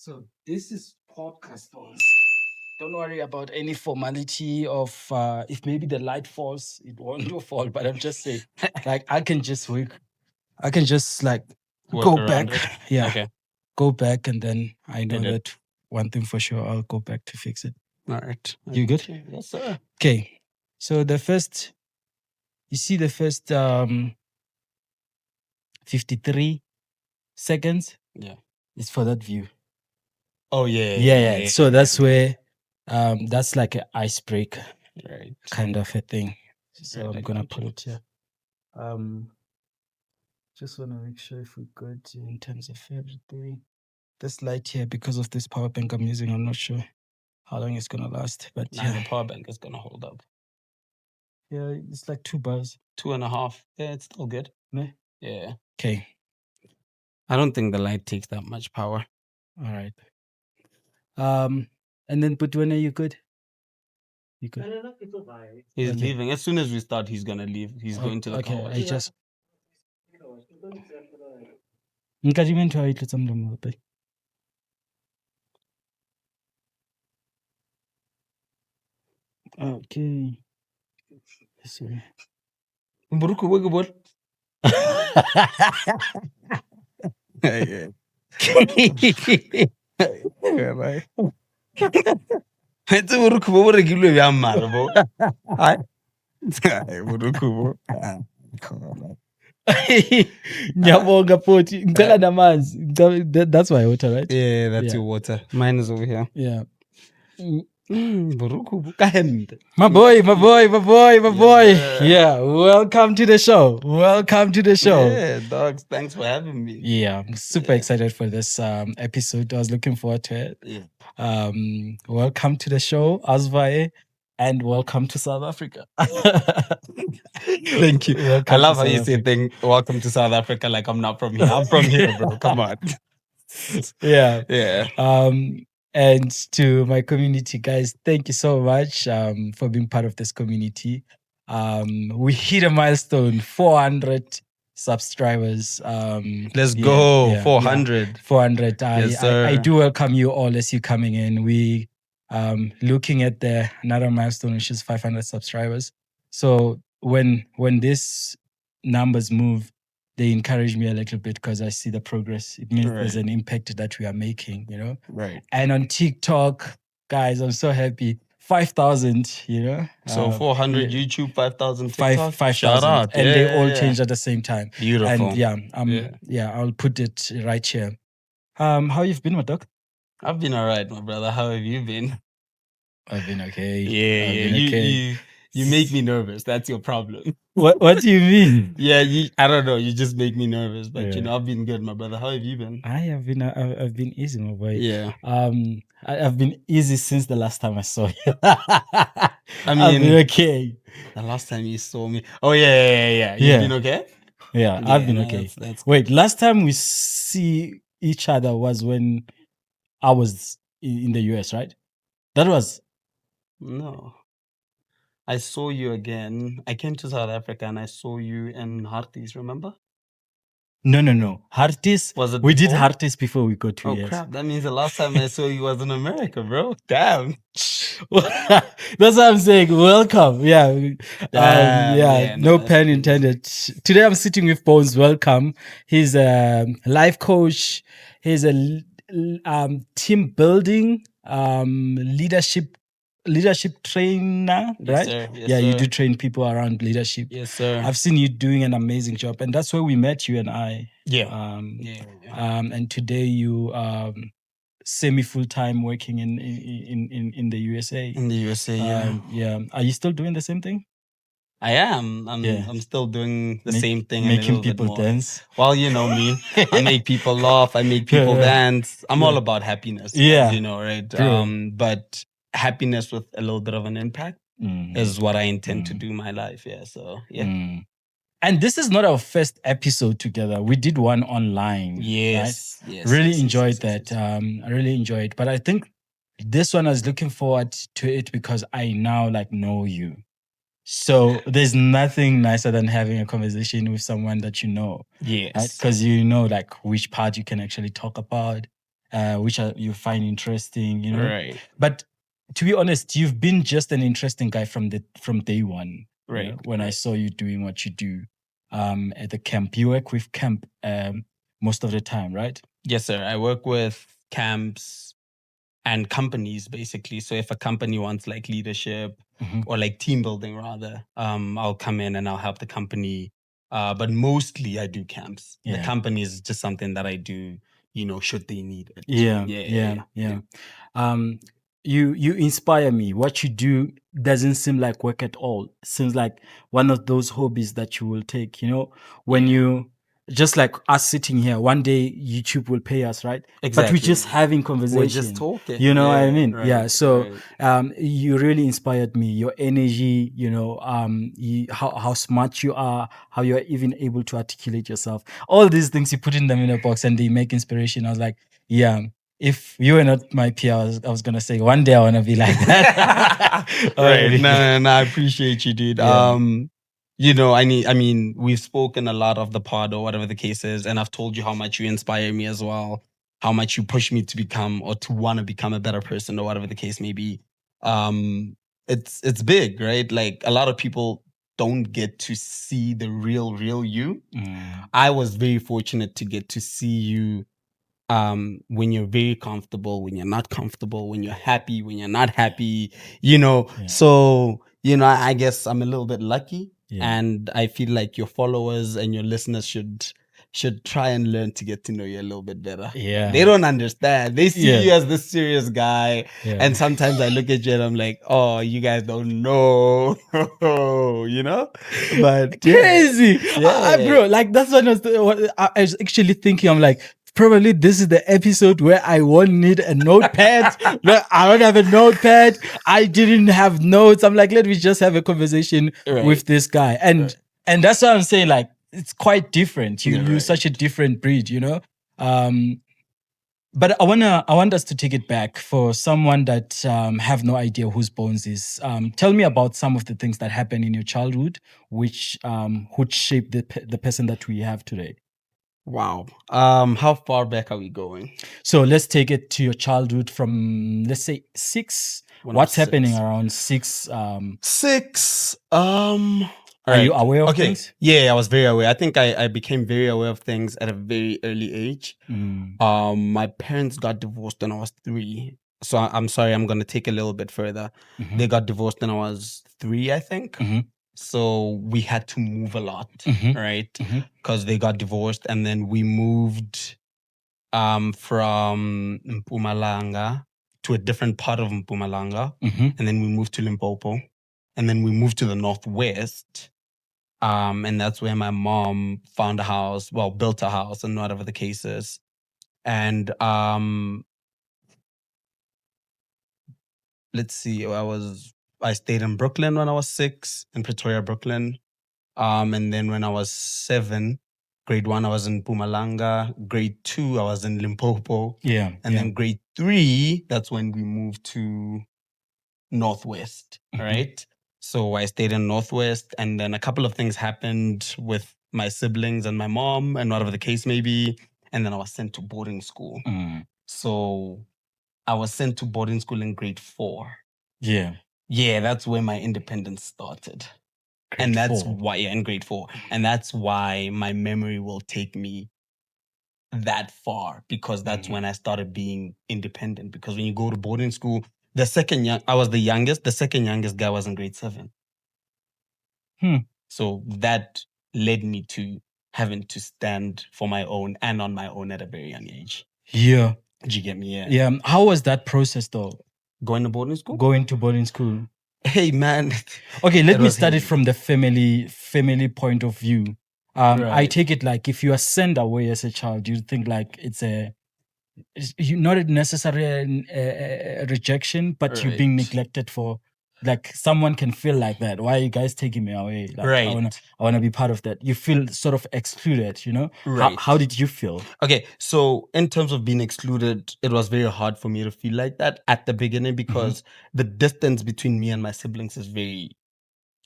So this is podcast phones. Don't worry about any formality of if maybe the light falls, it won't fall. But I'm just saying, like I can just like Work go around back. it. Yeah, Okay. go back, and then I know Edit. that one thing for sure. I'll go back to fix it. All right. You good? Yes, sir. Okay. So the first, you see the first 53 seconds. Yeah. Is for that view. Oh yeah. Yeah. So that's where that's like an icebreaker Right. kind of a thing. So Right, I I'm gonna got put you. it here. Just wanna make sure if we good in terms of everything. This light here, because of this power bank I'm using, I'm not sure how long it's gonna last. But Nah, the yeah, power bank is gonna hold up. yeah, it's like 2 bars. 2.5. Yeah, it's still good. Ne? Yeah. Okay. I don't think the light takes that much power. All right. And then but when are you good? You good? He's Okay. leaving. As soon as we start, he's gonna leave. He's going to the car Okay, wash. I just Nkadime ntho ya ho itlotsa molomo hape. Okay. Sorry. Buruku, wake up, what? Yeah, bye. It's a buruku, what are you doing, Marbo? Hi. Buruku. Ngiyabonga futhi ngicela namanzi. That's my water, right? Yeah, that's Yeah. your water. Mine is over here. Yeah. Buruku, kahende. My boy. Yes, sir. Yeah, welcome to the show. Yeah, dogs. Thanks for having me. Yeah, I'm super excited for this episode. I was looking forward to it. Yeah. Welcome to the show, Asvae, and welcome to South Africa. Thank you. Welcome I to love how South you say Africa. welcome to South Africa like I'm not from here. I'm from here, bro. Come on. Yeah. Yeah. And to my community, guys, thank you so much for being part of this community. We hit a milestone, 400 subscribers. Let's yeah, go. yeah, 400. 400. Yes, I sir. do welcome you all as you coming in. We looking at another milestone, which is 500 subscribers. So when these numbers move, they encourage me a little bit because I see the progress. It means there's Right. an impact that we are making, you know. Right. And on TikTok, guys, I'm so happy. 5,000, you know. So 400 yeah, YouTube, 5,000 TikTok. 5,000. Shout out. And Yeah, they yeah, all yeah. changed at the same time. Beautiful. And yeah, I'll put it right here. How you've been, my dog? I've been all right, my brother. How have you been? I've been okay. Yeah, I've been okay. You make me nervous. That's your problem. What do you mean? Yeah, I don't know. You just make me nervous. But Yeah. you know, I've been good, my brother. How have you been? I've been easy, my boy. Yeah. I've been easy since the last time I saw you. I I've mean, been okay. the last time you saw me. Oh yeah. You've Yeah. been okay? Yeah, I've been no, okay. That's Wait, last time we see each other was when I was in the US, right? That was no. I saw you again. I came to South Africa and I saw you in Harties, remember? no. Hartis. Was it We did before? Hartis before we got to Oh US. crap. That means the last time I saw you was in America, bro. Damn. That's what I'm saying. Welcome. Yeah. Damn, No that's pun crazy. intended. Today I'm sitting with Bones. Welcome. He's a life coach. He's a team building, leadership trainer, Yes, right? sir. Yes, Yeah, you sir. do train people around leadership. Yes, sir. I've seen you doing an amazing job, and that's where we met, you and I. Yeah. And today you semi full time working in the USA. In the USA, yeah. Yeah. Are you still doing the same thing? I am. Yeah. I'm still doing the same thing and a making little bit people more. dance. Well, you know me. I make people laugh. I make people dance. I'm all about happiness. Yeah. As you know, right? True. But happiness with a little bit of an impact is what I intend to do in my life. Yeah. So yeah. And this is not our first episode together. We did one online. Yes. Right? Yes. Really yes, enjoyed yes, that. yes. I really enjoyed. But I think this one I was looking forward to it because I now like know you. So there's nothing nicer than having a conversation with someone that you know. Yes. Because you know like which part you can actually talk about which you find interesting, you know. Right. But to be honest, you've been just an interesting guy from day one. you know, Right. when I saw you doing what you do at the camp. You work with camp most of the time, right? Yes, sir. I work with camps and companies basically. So if a company wants like leadership Mhm. or like team building rather, I'll come in and I'll help the company. But mostly I do camps. The Yeah. company is just something that I do, you know, should they need it. Yeah. You inspire me. What you do doesn't seem like work at all. It seems like one of those hobbies that you will take, you know, when Yeah. you just like us sitting here, one day YouTube will pay us, right? But Exactly. we're just having We're conversation. just talking. You know what I Yeah, mean? Yeah. right, So right. you really inspired me. Your energy, you know, how smart you are, how you're even able to articulate yourself. All these things, you put in them in a box and they make inspiration. I was like, yeah, if you were not my peer, I was gonna say one day I wanna be like that. Right. Already. No, I appreciate you, dude. Yeah. You know, I mean, we've spoken a lot of the pod or whatever the case is, and I've told you how much you inspire me as well, how much you push me to become or to want to become a better person or whatever the case may be. It's big, right? Like a lot of people don't get to see the real you. I was very fortunate to get to see you when you're very comfortable, when you're not comfortable, when you're happy, when you're not happy, you know. Yeah. So, you know, I guess I'm a little bit lucky. Yeah. And I feel like your followers and your listeners should try and learn to get to know you a little bit better. Yeah. They don't understand. They see Yeah. you as this serious guy. Yeah. And sometimes I look at you and I'm like, oh, you guys don't know. You know? But Crazy. yeah. Bro, like that's what I was actually thinking. I'm like, probably this is the episode where I won't need a notepad. No, I don't have a notepad. I didn't have notes. I'm like, let me just have a conversation Right. with this guy. And that's what I'm saying. Like, it's quite different. Yeah, You're right. such a different breed, you know? But I want us to take it back for someone that have no idea whose Bones is. Tell me about some of the things that happened in your childhood, which shaped the person that we have today. Wow. How far back are we going? So let's take it to your childhood from, let's say, 6. When I What's was happening 6. around 6? 6. Are you aware of things? Yeah, I was very aware. I think I became very aware of things at a very early age. My parents got divorced when I was 3. So I'm sorry, I'm gonna take a little bit further. Mhm. They got divorced when I was 3, I think. Mhm. So we had to move a lot, Mhm. right? Mhm. Because they got divorced, and then we moved from Mpumalanga to a different part of Mpumalanga, Mhm. and then we moved to Limpopo, and then we moved to the northwest. And that's where my mom found a house, well, built a house, and whatever the case is. And let's see, I stayed in Brooklyn when I was 6, in Pretoria, Brooklyn. And then when I was 7, grade 1, I was in Mpumalanga. Grade 2, I was in Limpopo. Yeah. And then grade 3, that's when we moved to Northwest, Mhm. right? So I stayed in Northwest, and then a couple of things happened with my siblings and my mom, and whatever the case may be. And then I was sent to boarding school. So I was sent to boarding school in grade 4. Yeah. Yeah, that's where my independence started. And that's why, in grade 4. And that's why my memory will take me that far, because that's when I started being independent. Because when you go to boarding school, I was the youngest. The second youngest guy was in grade 7. So that led me to having to stand for my own and on my own at a very young age. Yeah. Did you get me? Yeah. Yeah. How was that process though? Going to boarding school? Going to boarding school. Hey man. Okay, let It me was start it heavy. from the family point of view. I Right. take it like if you are sent away as a child, you think like it's not necessarily a rejection, but you're being Right. neglected for. Like someone can feel like that. Why are you guys taking me away? Like I Right. wanna be part of that. You feel sort of excluded, you know? Right. How did you feel? Okay, so in terms of being excluded, it was very hard for me to feel like that at the beginning, because the distance between me and my siblings is very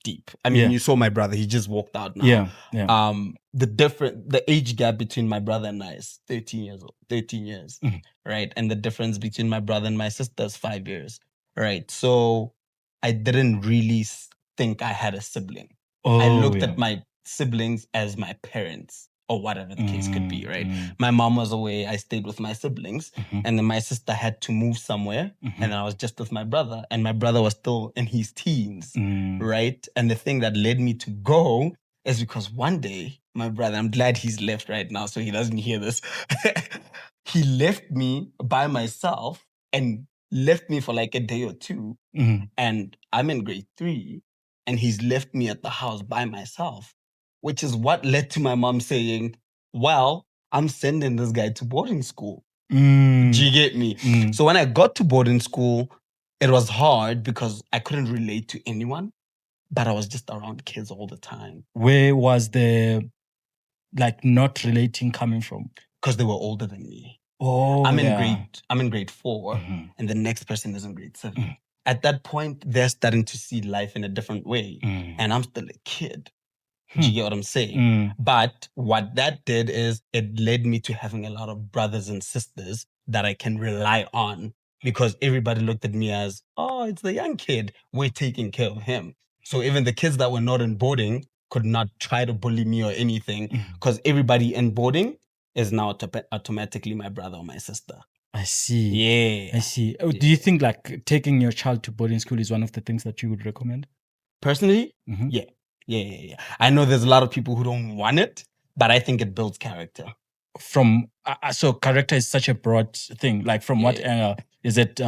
deep. I mean, Yeah. you saw my brother; he just walked out now. Yeah. The age gap between my brother and I is 13 years, Mhm. right? And the difference between my brother and my sister is 5 years, right? So I didn't really think I had a sibling. I looked at my siblings as my parents or whatever the case could be, right? My mom was away, I stayed with my siblings, and then my sister had to move somewhere, and I was just with my brother, and my brother was still in his teens, right? And the thing that led me to go is because one day, my brother, I'm glad he's left right now so he doesn't hear this. He left me by myself and left me for like a day or two. And I'm in grade 3, and he's left me at the house by myself, which is what led to my mom saying, well, I'm sending this guy to boarding school. Do you get me? So when I got to boarding school, it was hard because I couldn't relate to anyone, but I was just around kids all the time. Where was the like not relating coming from? Because they were older than me. Oh, I'm in grade 4, Mhm. and the next person is in grade 7. At that point, they're starting to see life in a different way, and I'm still a kid. Do you get what I'm saying? But what that did is it led me to having a lot of brothers and sisters that I can rely on, because everybody looked at me as, oh, it's the young kid. We're taking care of him. So even the kids that were not in boarding could not try to bully me or anything, because everybody in boarding is now automatically my brother or my sister. I see. Yeah. I see. Oh, do you think like taking your child to boarding school is one of the things that you would recommend? Personally, Mhm. yeah. I know there's a lot of people who don't want it, but I think it builds character. From so character is such a broad thing. Like from what Yeah. angle is it?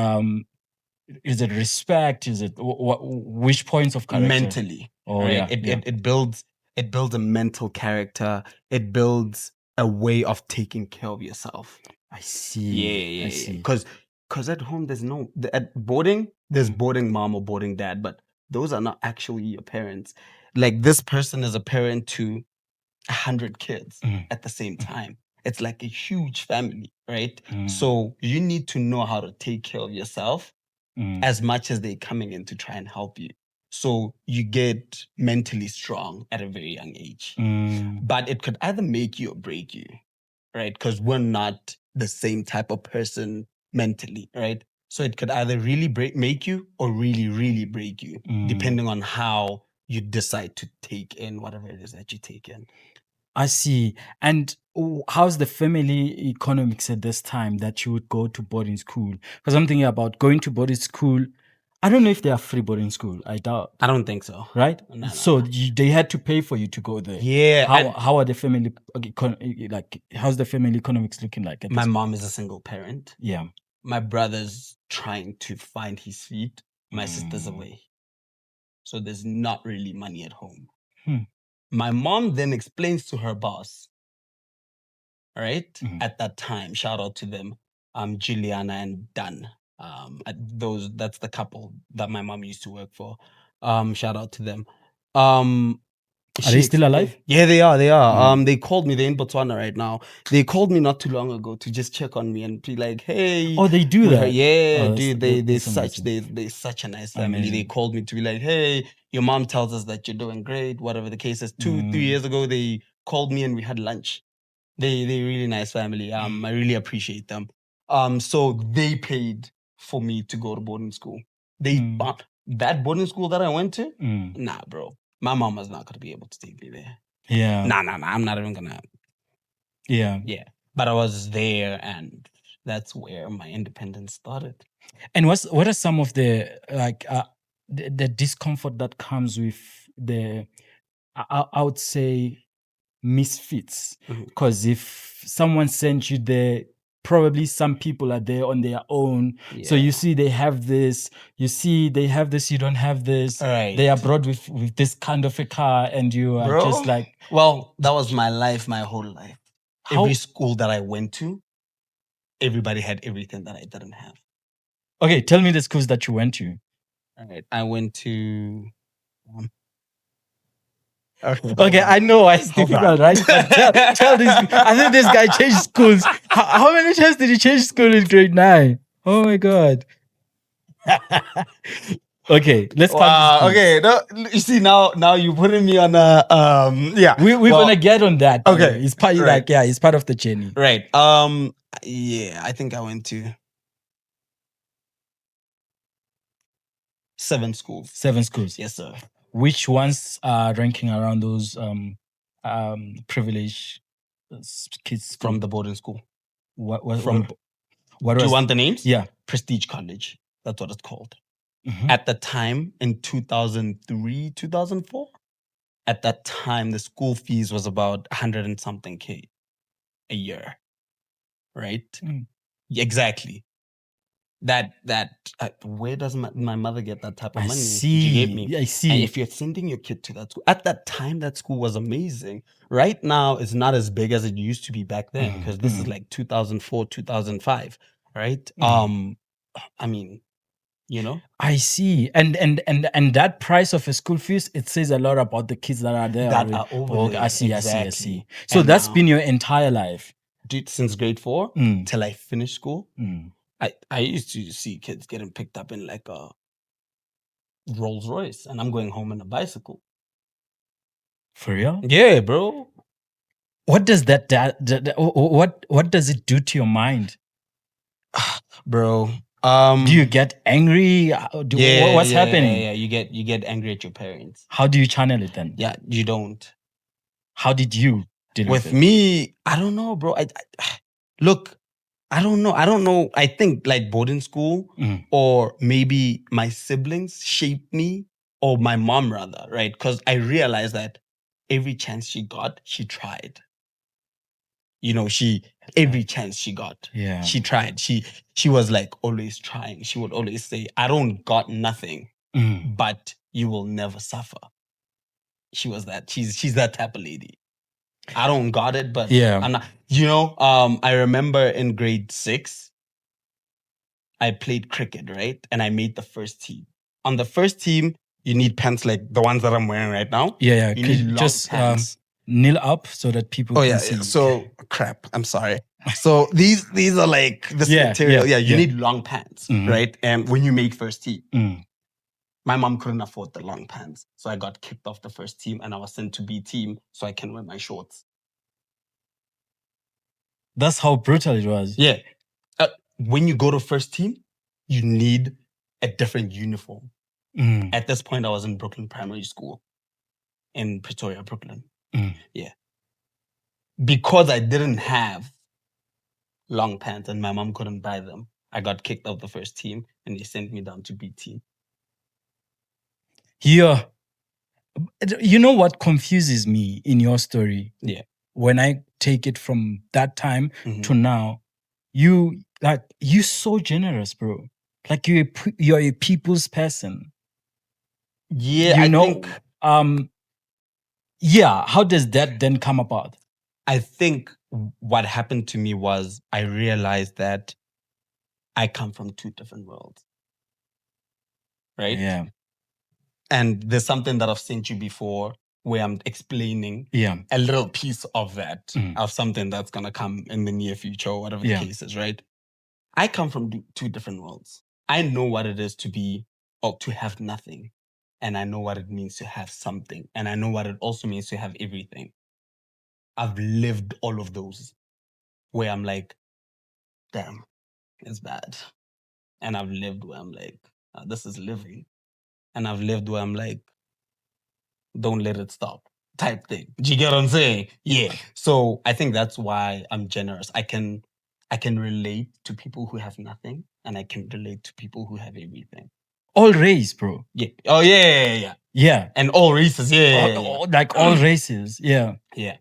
Is it respect? Is it which points of character? Mentally, Oh right? yeah. It builds a mental character. It builds a way of taking care of yourself. I see. Yeah. I see. Because at home there's no at boarding there's boarding mom or boarding dad, but those are not actually your parents. Like this person is a parent to 100 kids at the same time. It's like a huge family, right? So you need to know how to take care of yourself as much as they're coming in to try and help you. So you get mentally strong at a very young age. But it could either make you or break you, right? Because we're not the same type of person mentally, right? So it could either really make you or really, really break you, depending on how you decide to take in whatever it is that you take in. I see. And how's the family economics at this time that you would go to boarding school? Because I'm thinking about going to boarding school. I don't know if they are free boarding school. I doubt. I don't think so. Right? No. So they had to pay for you to go there. Yeah. How are the family like? How's the family economics looking like? At My this mom is a single parent. Yeah. My brother's trying to find his feet. My sister's away. So there's not really money at home. My mom then explains to her boss, right? At that time, shout out to them, Juliana and Dan. That's the couple that my mom used to work for. Shout out to them. Are they still alive? Yeah, they are. They called me. They're in Botswana right now. They called me not too long ago to just check on me and be like, "Hey." Oh, they do that. Yeah, Oh, dude. They're such a nice family. Amazing. They called me to be like, "Hey, your mom tells us that you're doing great. Whatever the case is." 2-3 years ago, they called me and we had lunch. They really nice family. I really appreciate them. So they paid for me to go to boarding school. That boarding school that I went to, nah, bro. My mom was not gonna be able to take me there. Yeah. Nah. I'm not even gonna. Yeah. But I was there, and that's where my independence started. And what are some of the like the discomfort that comes with the I would say misfits? Because if someone sent you there, probably some people are there on their own. So you see they have this, you don't have this. Right. They are brought with this kind of a car, and you are just like, well, that was my life, my whole life. Every school that I went to, everybody had everything that I didn't have. Okay, tell me the schools that you went to. All right, I went to. Okay, I know why it's difficult, right? But tell this. I think this guy changed schools. How many times did he change school in grade 9? Oh my god! Okay, let's count Wow. these kids. Okay. No, you see now you're putting me on a yeah. We're well, gonna get on that. by the okay, way. It's part right. like, yeah, it's part of the journey. Right. Yeah, I think I went to 7 schools. 7 schools. Yes, sir. Which ones are ranking around those privileged kids From school? the boarding school. What From what Do you was want the names? yeah. Prestige College. That's what it's called. Mhm. At the time in 2003, 2004, at that time the school fees was about 100 and something K a year. Right? Mm. Exactly. That where does my mother get that type of I money? She gave me. see. I And see. if you're sending your kid to that school, at that time, that school was amazing. Right now, it's not as big as it used to be back then Mm, because this is mm, like 2004, 2005, right? mm. I mean, you know, I see. And that price of a school fees, it says a lot about the kids that are there. that already. are over Oh, there. I see. Exactly. So And that's now, been your entire life. dude, since grade 4 Mm, till I finished school, mm. I used to see kids getting picked up in like a Rolls Royce, and I'm going home on a bicycle. For real? Yeah, bro. What does what does it do to your mind? Bro. Do you get angry? What's happening? Yeah, you get angry at your parents. How do you channel it then? Yeah, you don't. How did you deal with With it? me, I don't know, bro. I look, I don't know. I think like boarding school Mm. or maybe my siblings shaped me, or my mom rather, right? Because I realized that every chance she got, she tried. You know, every chance she got, Yeah. she tried. She was like always trying. She would always say, "I don't got nothing, Mm. but you will never suffer." She was that. She's that type of lady. I don't got it, but Yeah. I'm not. You know, I remember in grade 6, I played cricket, right? And I made the first team. On the first team, you need pants like the ones that I'm wearing right now. Yeah. You need long Just pants. kneel up so that people Oh can yeah, see. yeah. So crap. I'm sorry. So these are like this Yeah, material. yeah, Yeah, you yeah. need long pants, Mhm. right? And when you make first team, Mm. my mom couldn't afford the long pants, so I got kicked off the first team, and I was sent to B team so I can wear my shorts. That's how brutal it was. Yeah. When you go to first team, you need a different uniform. Mm. At this point, I was in Brooklyn Primary School in Pretoria, Brooklyn. Mm. Yeah. Because I didn't have long pants and my mom couldn't buy them, I got kicked off the first team and they sent me down to B team. Yeah. You know what confuses me in your story? Yeah. When I take it from that time Mhm. to now, you're so generous, bro. Like you're a people's person. Yeah, You know, yeah. How does that then come about? I think what happened to me was I realized that I come from 2 different worlds. Right? Yeah. And there's something that I've sent you before where I'm explaining Yeah. a little piece of that, Mm. of something that's going to come in the near future or whatever Yeah. the case is, right? I come from 2 different worlds. I know what it is to be or to have nothing. And I know what it means to have something. And I know what it also means to have everything. I've lived all of those where I'm like, damn, it's bad. And I've lived where I'm like, this is living. And I've lived where I'm like, don't let it stop type thing. Do you get what I'm saying? Yeah. So I think that's why I'm generous. I can relate to people who have nothing, and I can relate to people who have everything. All race, bro. Yeah. Oh yeah. Yeah. And all races. Yeah. Like all races. Yeah. Yeah.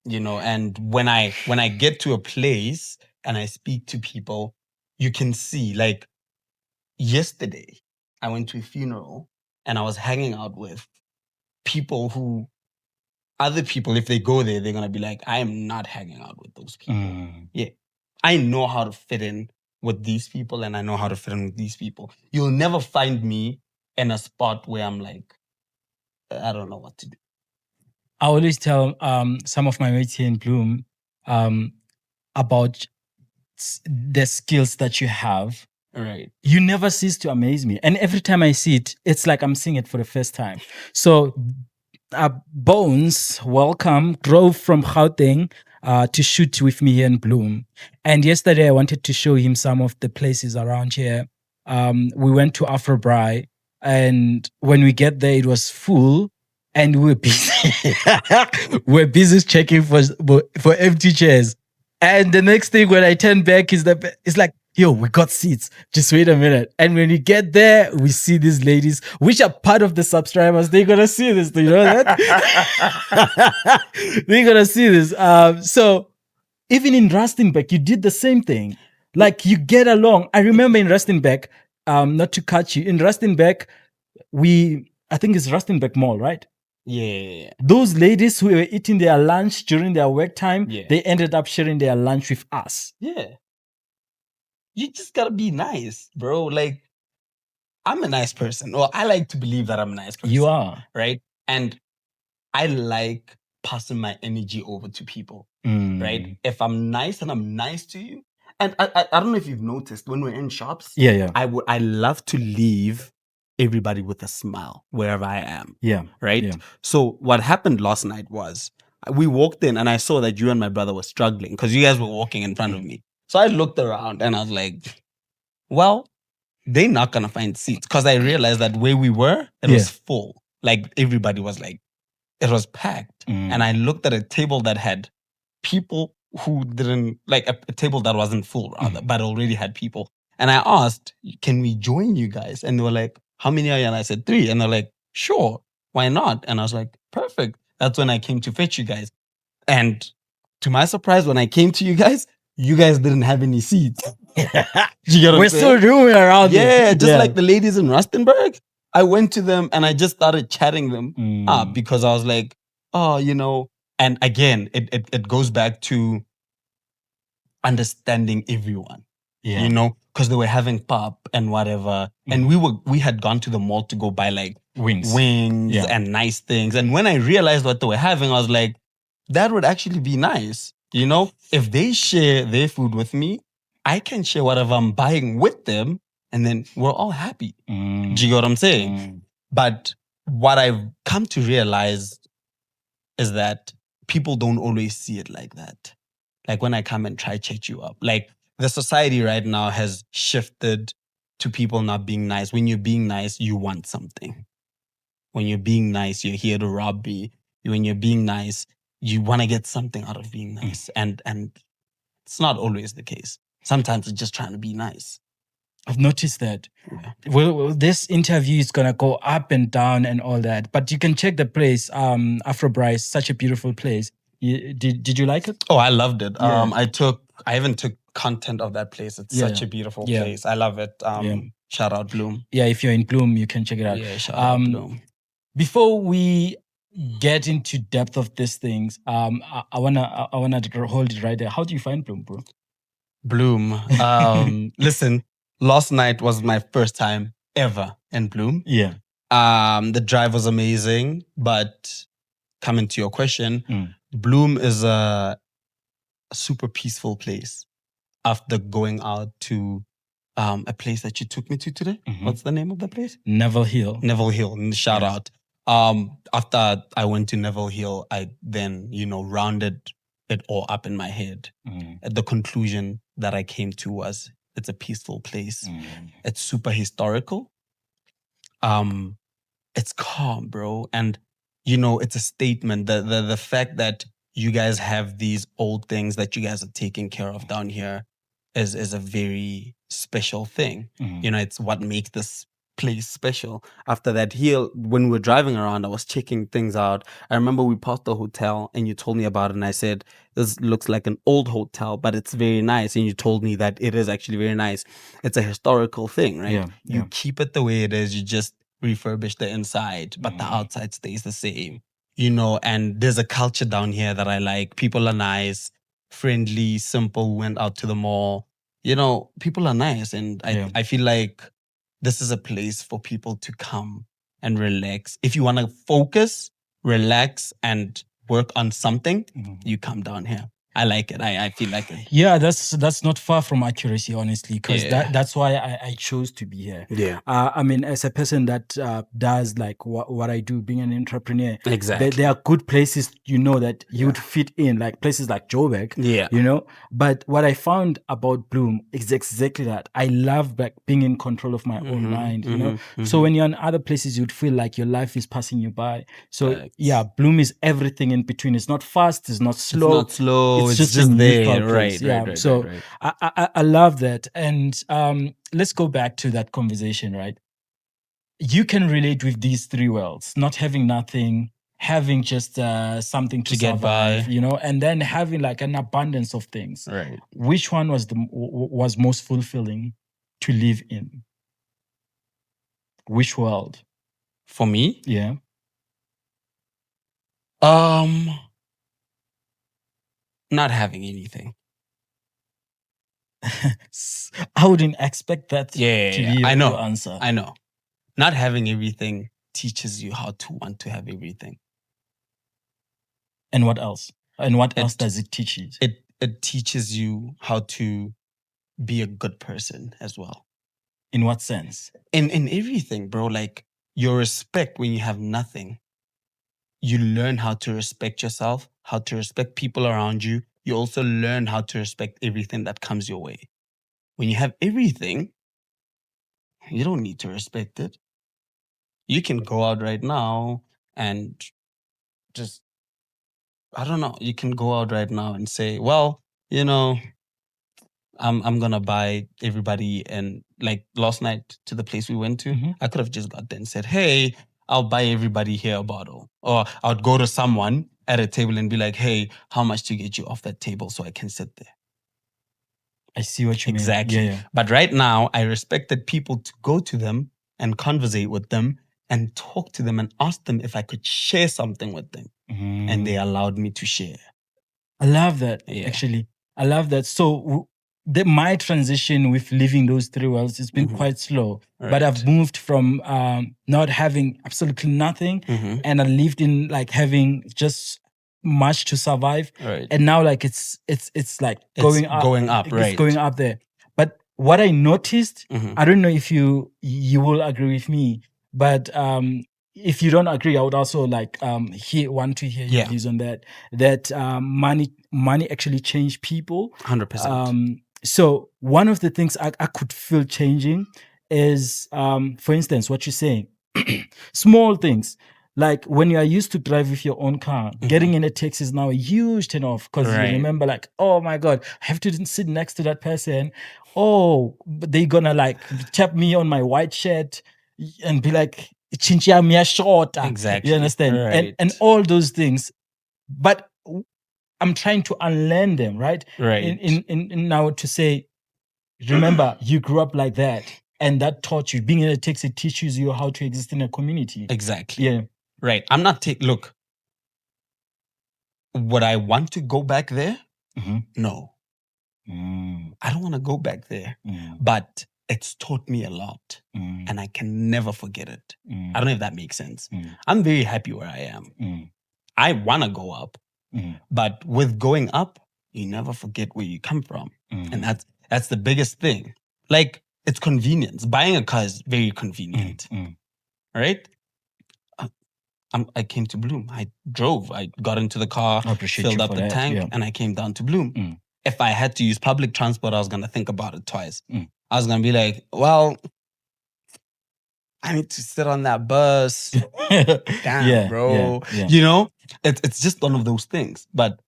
You know, and when I get to a place and I speak to people, you can see, like yesterday, I went to a funeral and I was hanging out with people who, other people, if they go there, they're gonna be like, I am not hanging out with those people. Mm. Yeah. I know how to fit in with these people and I know how to fit in with these people. You'll never find me in a spot where I'm like, I don't know what to do. I always tell some of my mates here in Bloom about the skills that you have Right. You never cease to amaze me. And every time I see it, it's like I'm seeing it for the first time. So, Bones, welcome, drove from Gauteng to shoot with me here in Bloom. And yesterday I wanted to show him some of the places around here. We went to Afrobri, and when we get there, it was full. And we were busy. We're busy checking for empty chairs. And the next thing when I turn back it's like, yo, we got seats. Just wait a minute. And when we get there, we see these ladies, which are part of the subscribers. They're gonna see this. Do you know that? They're gonna see this. So even in Rustenburg, you did the same thing. Like you get along. I remember in Rustenburg, not to cut you, in Rustenburg, I think it's Rustenburg Mall, right? Yeah. Those ladies who were eating their lunch during their work time, Yeah. they ended up sharing their lunch with us. Yeah. You just gotta be nice, bro. Like, I'm a nice person. Or I like to believe that I'm a nice person. You are. Right? And I like passing my energy over to people. Right? If I'm nice and I'm nice to you, and I don't know if you've noticed when we're in shops, Yeah. I love to leave everybody with a smile wherever I am. Yeah. Right? Yeah. So what happened last night was we walked in and I saw that you and my brother were struggling because you guys were walking in front of me. So I looked around and I was like, well, they're not gonna find seats because I realized that where we were, it was full. Like everybody was like, it was packed. And I looked at a table that had people who didn't, like a table that wasn't full rather, but already had people. And I asked, can we join you guys? And they were like, how many are you? And I said 3. And they're like, sure, why not? And I was like, perfect. That's when I came to fetch you guys. And to my surprise, when I came to you guys didn't have any seats. We're still rooming around there. Just like the ladies in Rustenburg. I went to them and I just started chatting them up because I was like, oh, you know, and again, it goes back to understanding everyone. Yeah. You know, because they were having pop and whatever. And we had gone to the mall to go buy like Wings and nice things. And when I realized what they were having, I was like, that would actually be nice. You know, if they share their food with me, I can share whatever I'm buying with them, and then we're all happy. Do you get what I'm saying? But what I've come to realize is that people don't always see it like that. Like when I come and try to chat you up, like the society right now has shifted to people not being nice. When you're being nice, you want something. When you're being nice, you're here to rob me. When you're being nice, you want to get something out of being nice. And it's not always the case. Sometimes it's just trying to be nice. I've noticed that. Yeah. Well, this interview is gonna go up and down and all that, but you can check the place. Afrobri is such a beautiful place. Did you like it? Oh, I loved it. Yeah. I even took content of that place. It's such a beautiful place. I love it. Shout out Bloom. Yeah, if you're in Bloom, you can check it out. Yeah, shout out Bloom. Before we get into depth of these things, I wanna hold it right there. How do you find Bloom, bro? Bloom. Listen, last night was my first time ever in Bloom. Yeah. The drive was amazing, but coming to your question, Bloom is a super peaceful place. After going out to a place that you took me to today, what's the name of the place? Neville Hill. Neville Hill. Shout out. After I went to Neville Hill, I then rounded it all up in my head. The conclusion that I came to was it's a peaceful place. It's super historical. It's calm, bro, and it's a statement. The fact that you guys have these old things that you guys are taking care of down here is a very special thing. It's what makes this place special. After that hill, when we were driving around, I was checking things out. I remember we passed the hotel and you told me about it, and I said, this looks like an old hotel, but it's very nice. And you told me that it is actually very nice. It's a historical thing, right? You keep it the way it is. You just refurbish the inside, but the outside stays the same. And there's a culture down here that I like. People are nice, friendly, simple. We went out to the mall. People are nice. And I feel like this is a place for people to come and relax. If you want to focus, relax, and work on something, you come down here. I like it. I feel like it. Yeah, that's not far from accuracy, honestly, because Yeah. that's why I chose to be here. Yeah. I mean, as a person that does like what I do, being an entrepreneur, Exactly. there are good places, that you would fit in, like places like Joburg, Yeah. But what I found about Bloom is exactly that. I love like being in control of my own mind, So when you're in other places, you'd feel like your life is passing you by. So Facts. yeah, Bloom is everything in between. It's not fast, it's not slow. It's not slow. It's It's just a there. neutral place. Right. Yeah. Right. So right. I love that. And let's go back to that conversation, right? You can relate with these three worlds: not having nothing, having just something to get survive, by. and then having like an abundance of things. Right. Which one was most fulfilling to live in? Which world? For me, Yeah. not having anything. I wouldn't expect that Yeah, to be I know. your answer. I know. Not having everything teaches you how to want to have everything. And what else? And what else does it teach you? It teaches you how to be a good person as well. In what sense? In everything, bro. Like your respect when you have nothing. You learn how to respect yourself, how to respect people around you. You also learn how to respect everything that comes your way. When you have everything, you don't need to respect it. You can go out right now and just, I don't know, you can go out right now and say, well, I'm gonna buy everybody, and like last night to the place we went to, I could have just got there and said, hey, I'll buy everybody here a bottle. Or I would go to someone at a table and be like, hey, how much to get you off that table so I can sit there? I see what you mean. Exactly. Yeah. But right now, I respected people to go to them and conversate with them and talk to them and ask them if I could share something with them. And they allowed me to share. I love that, Yeah. actually. I love that. So my transition with living those three worlds has been quite slow. Right. But I've moved from not having absolutely nothing, and I lived in like having just much to survive. Right. And now like it's like going up. Right. It's going up there. But what I noticed, I don't know if you will agree with me, but if you don't agree, I would also like want to hear your views on that. That money actually changed people. 100%. So one of the things I could feel changing is, for instance, what you're saying, small things. Like when you are used to drive with your own car, getting in a taxi is now a huge turn off, because Right. you remember like, oh my God, I have to sit next to that person. Oh, they're gonna like tap me on my white shirt and be like, chinchia mia shorter. Exactly. You understand? Right. And all those things. But I'm trying to unlearn them, right? Right. In now to say, remember, you grew up like that, and that taught you. Being in a taxi teaches you how to exist in a community. Exactly. Yeah. Right. I'm not look. Would I want to go back there? No. I don't want to go back there. But it's taught me a lot. And I can never forget it. I don't know if that makes sense. I'm very happy where I am. I want to go up. But with going up, you never forget where you come from. And that's the biggest thing. Like, it's convenience. Buying a car is very convenient. Right? I came to Bloom. I drove. I got into the car, filled up the tank, and I came down to Bloom. If I had to use public transport, I was going to think about it twice. I was going to be like, well, I need to sit on that bus. Damn, bro. Yeah. It's just one of those things. But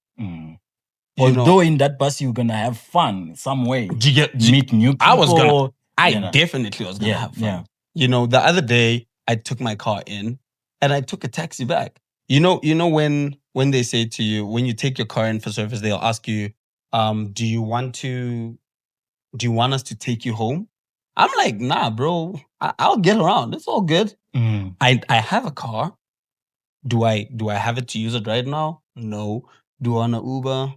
although in that bus you're gonna have fun some way, meet new people. I definitely was gonna have fun. The other day I took my car in and I took a taxi back. You know when they say to you, when you take your car in for service, they'll ask you, do you want us to take you home? I'm like, nah, bro. I'll get around. It's all good. I have a car. Do I have it to use it right now? No. Do I want an Uber?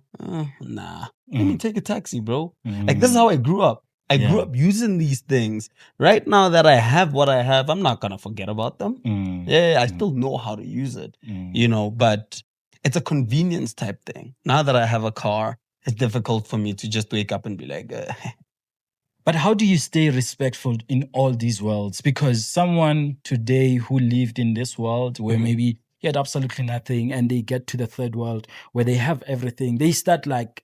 Nah. Let me take a taxi, bro. Like, this is how I grew up. I grew up using these things. Right now that I have what I have, I'm not gonna forget about them. I still know how to use it. But it's a convenience type thing. Now that I have a car, it's difficult for me to just wake up and be like, But how do you stay respectful in all these worlds? Because someone today who lived in this world where Mhm. maybe he had absolutely nothing and they get to the third world where they have everything, they start like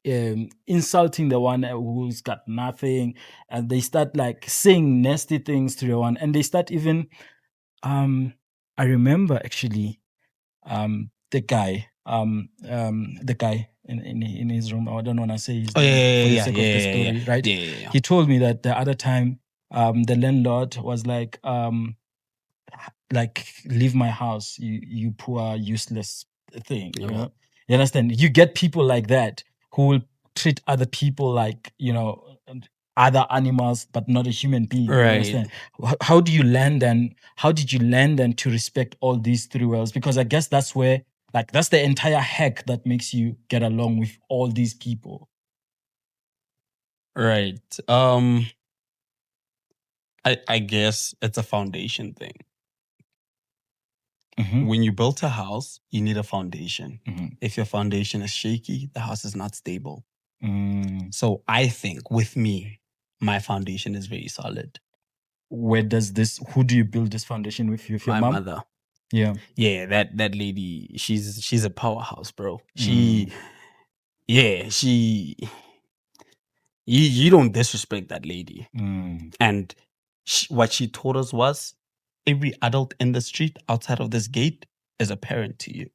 insulting the one who's got nothing, and they start like saying nasty things to the one, and they start even I remember actually the guy in his room. I don't want to say his oh name for the yeah, sake of the yeah, story, right? yeah. He told me that the other time the landlord was like leave my house, you poor useless thing, you Yeah. know. You understand? You get people like that who will treat other people like, you know, other animals but not a human being. You Right. understand? How do you learn then? How did you learn then to respect all these three worlds? Because I guess that's where, like, that's the entire hack that makes you get along with all these people. Right. I guess it's a foundation thing. Mhm, When you build a house, you need a foundation. mhm, If your foundation is shaky, the house is not stable. mm. So I think with me, my foundation is very solid. Where does this? Who do you build this foundation with? With your My mom? mother. Yeah. Yeah, that lady, she's a powerhouse, bro. Mm. She you don't disrespect that lady. Mm. And what she taught us was every adult in the street outside of this gate is a parent to you.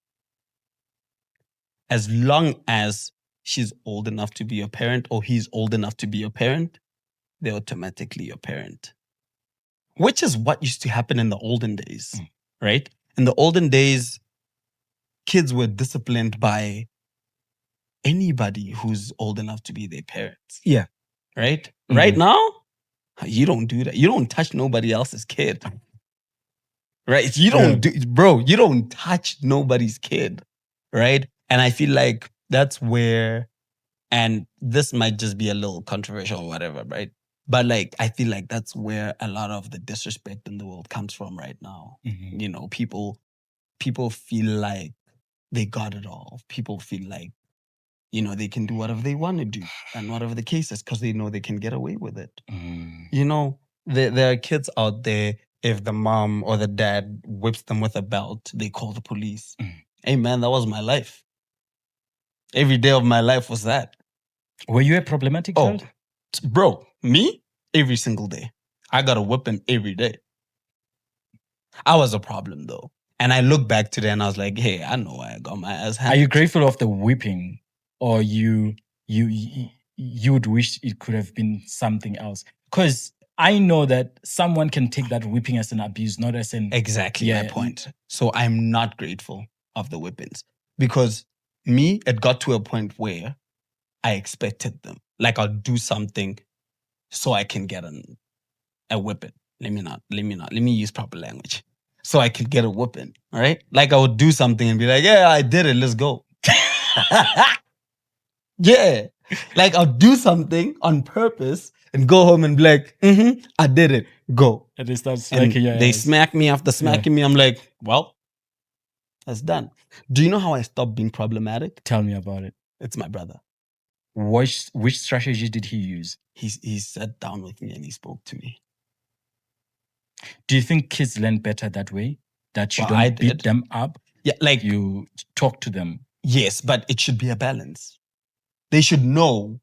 As long as she's old enough to be your parent or he's old enough to be your parent, they're automatically your parent. Which is what used to happen in the olden days, right? In the olden days, kids were disciplined by anybody who's old enough to be their parents. Yeah. Right? Mhm. Right now, you don't do that. You don't touch nobody else's kid. Right? You don't do, bro, you don't touch nobody's kid. Right? And I feel like that's where, and this might just be a little controversial or whatever, right? But like, I feel like that's where a lot of the disrespect in the world comes from right now. Mhm. You know, people feel like they got it all. People feel like, you know, they can do whatever they want to do and whatever the case is because they know they can get away with it. Mm. You know, there are kids out there, if the mom or the dad whips them with a belt, they call the police. Mm. Hey, man, that was my life. Every day of my life was that. Were you a problematic Oh, child? bro, me? Every single day. I got a whipping every day. I was a problem, though. And I look back today and I was like, hey, I know why I got my ass handed. Are you grateful of the whipping, or you would wish it could have been something else? Because I know that someone can take that whipping as an abuse, not as an Exactly my Yeah. point. So I'm not grateful of the whippings because me, it got to a point where I expected them. Like I'll do something so I can get a whipping. Let me use proper language. So I could get a whipping, all right? Like I would do something and be like, yeah, I did it, let's go. Yeah. Like I'll do something on purpose and go home and be like, I did it, go. And they start And smacking your they ass. smack me after smacking me. I'm like, well, that's done. Do you know how I stopped being problematic? Tell me about it. It's my brother. Which strategy did he use? He sat down with me and he spoke to me. Do you think kids learn better that way? That you Well, don't I beat did. them up, Yeah, like you talk to them. yes, but it should be a balance. They should know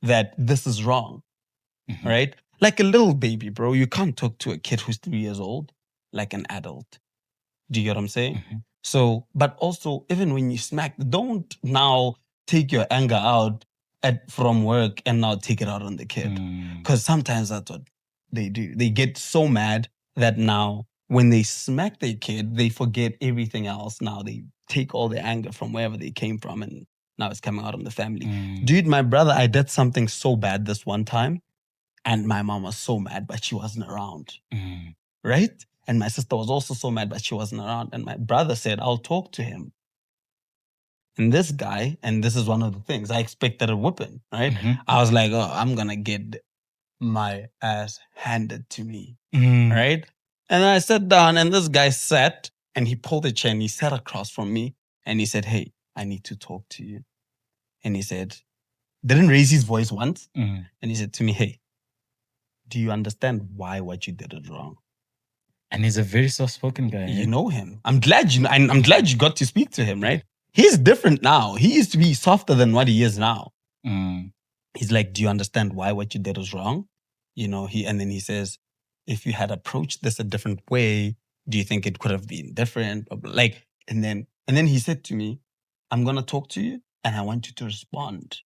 that this is wrong, Mhm. right? Like a little baby, bro. You can't talk to a kid who's 3 years old like an adult. Do you get what I'm saying? Mhm. So, but also, even when you smack, don't now take your anger out from work and now take it out on the kid. Mm. Because sometimes that's what they do. They get so mad that now when they smack their kid, they forget everything else. Now they take all the anger from wherever they came from and now it's coming out on the family. Mm. Dude, my brother, I did something so bad this one time and my mom was so mad, but she wasn't around. Mm. Right? And my sister was also so mad, but she wasn't around. And my brother said, I'll talk to him. And this guy, and this is one of the things, I expected a whipping, right? Mhm. I was like, oh, I'm going to get my ass handed to me, Mm. right? And I sat down and this guy sat and he pulled a chair and he sat across from me and he said, hey, I need to talk to you. And he said, didn't raise his voice once. Mm. And he said to me, hey, do you understand why what you did is wrong? And he's a very soft-spoken guy. You know him. I'm glad you got to speak to him, right? He's different now. He used to be softer than what he is now. Mm. He's like, do you understand why what you did was wrong? And then he says, if you had approached this a different way, do you think it could have been different? Like, and then he said to me, I'm gonna talk to you and I want you to respond.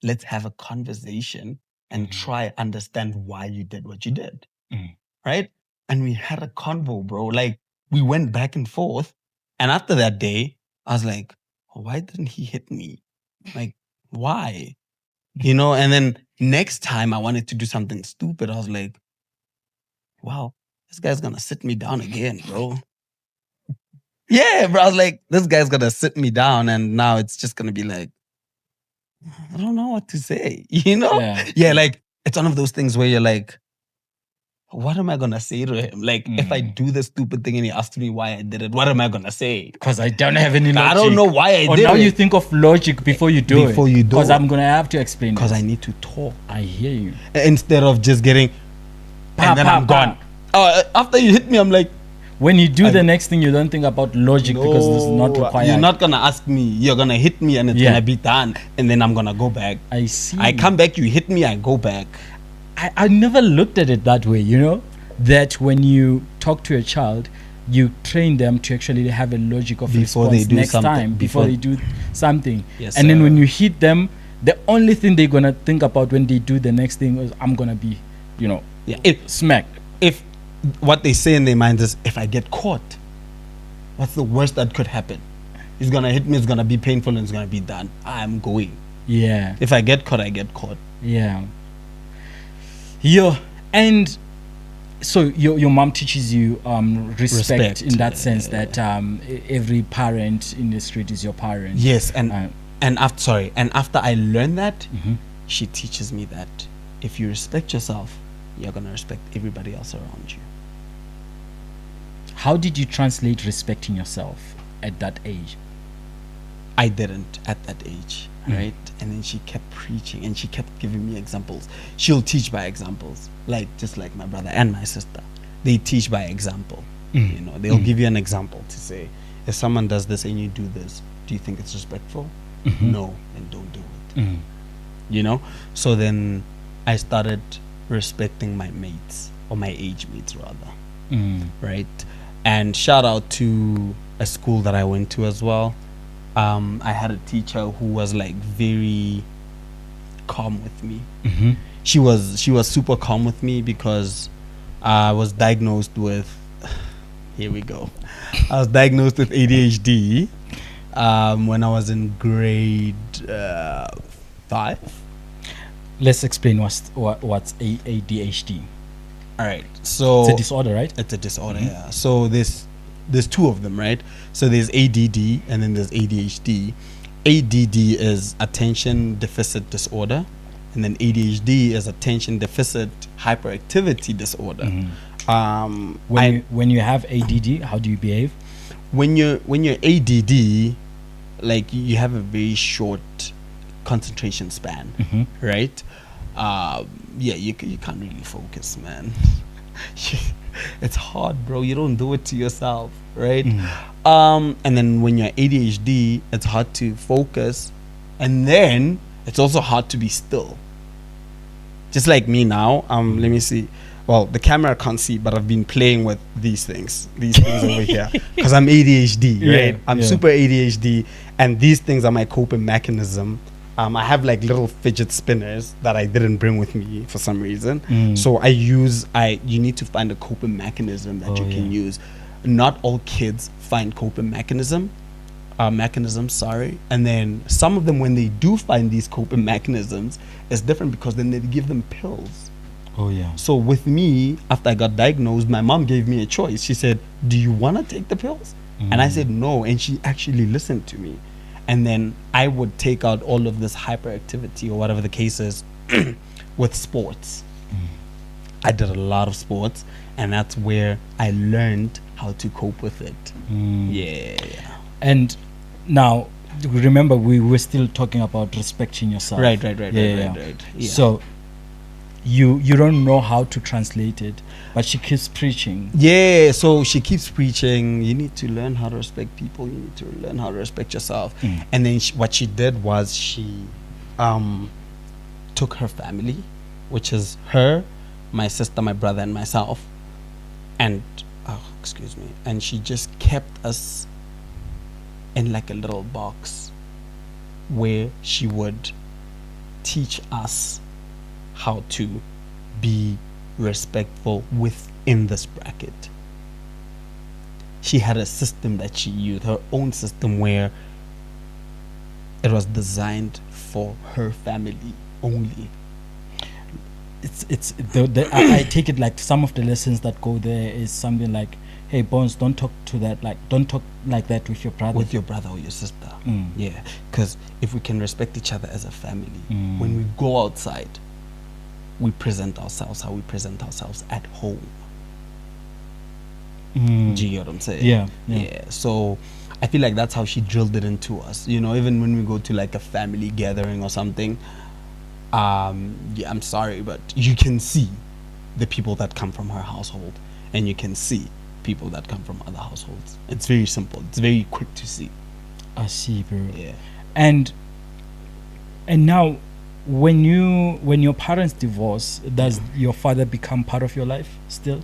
Let's have a conversation and try understand why you did what you did. Right? And we had a convo, bro. Like, we went back and forth. And after that day, I was like, why didn't he hit me? Like, why? And then next time I wanted to do something stupid, I was like, wow, this guy's gonna sit me down again, bro. Yeah, bro. I was like, this guy's gonna sit me down, and now it's just gonna be like, I don't know what to say. Yeah, like it's one of those things where you're like, what am I gonna say to him? Like, if I do the stupid thing and he asks me why I did it, what am I gonna say? Because I don't have any logic. I don't know why I or did now it. you think of logic before you do it. Before you do Because it. I'm gonna have to explain. Because I need to talk. I hear you. Instead of just getting, and then I'm gone. After you hit me, I'm like, when you do the next thing, you don't think about logic because this is not required. You're not gonna ask me. You're gonna hit me, and it's gonna be done, and then I'm gonna go back. I see. I come back. You hit me. I go back. I never looked at it that way. That when you talk to a child, you train them to actually have a logic of before response they do next something. time before they do something. Yes, and then when you hit them, the only thing they're gonna think about when they do the next thing is, I'm gonna be, smacked. If what they say in their mind is, if I get caught, what's the worst that could happen? He's gonna hit me. It's gonna be painful, and it's gonna be done. I'm going. Yeah. If I get caught, I get caught. Yeah. And so your mom teaches you respect in that sense that every parent in the street is your parent. Yes, and after I learned that, she teaches me that if you respect yourself, you're gonna respect everybody else around you. How did you translate respecting yourself at that age? I didn't at that age, right? And then she kept preaching and she kept giving me examples. She'll teach by examples, just like my brother and my sister. They teach by example. They'll give you an example to say, if someone does this and you do this, do you think it's respectful? No, then don't do it. So then I started respecting my mates, or my age mates rather, right? And shout out to a school that I went to as well. I had a teacher who was like very calm with me. She was super calm with me because I was diagnosed with, here we go. I was diagnosed with ADHD when I was in grade 5. Let's explain what's ADHD. All right, so it's a disorder, right? It's a disorder, yeah. So there's two of them, right? So there's ADD and then there's ADHD. ADD is attention deficit disorder, and then ADHD is attention deficit hyperactivity disorder. When you have ADD, how do you behave? When you're ADD, like you have a very short concentration span, right? You can't really focus, man. It's hard, bro. You don't do it to yourself, right? And then when you're ADHD, it's hard to focus, and then it's also hard to be still. Just like me now. Let me see. Well, the camera can't see, but I've been playing with these things over here, because I'm ADHD, right? I'm super ADHD, and these things are my coping mechanism. I have like little fidget spinners that I didn't bring with me for some reason. So you need to find a coping mechanism that you can use. Not all kids find coping mechanisms, and then some of them, when they do find these coping mechanisms, it's different because then they give them pills. So with me, after I got diagnosed, my mom gave me a choice. She said, do you want to take the pills? And I said no, and she actually listened to me. And then I would take out all of this hyperactivity or whatever the case is with sports. I did a lot of sports, and that's where I learned how to cope with it. Yeah. And now remember we were still talking about respecting yourself. Right. Yeah. Yeah. So you don't know how to translate it, but she keeps preaching. Yeah, so she keeps preaching, you need to learn how to respect people, you need to learn how to respect yourself. And then what she did was she took her family, which is her, my sister, my brother, and myself, and and she just kept us in like a little box where she would teach us how to be respectful within this bracket. She had a system that she used, her own system, where it was designed for her family only. It's I take it like some of the lessons that go there is something like, hey Bones, don't talk like that with your brother. With your brother or your sister. Yeah, because if we can respect each other as a family, when we go outside, we present ourselves how we present ourselves at home. Do you get what I'm saying? Yeah. So I feel like that's how she drilled it into us. You know, even when we go to like a family gathering or something, I'm sorry, but you can see the people that come from her household, and you can see people that come from other households. It's very simple. It's very quick to see. I see, bro. Yeah. And now, when your parents divorce, does your father become part of your life still?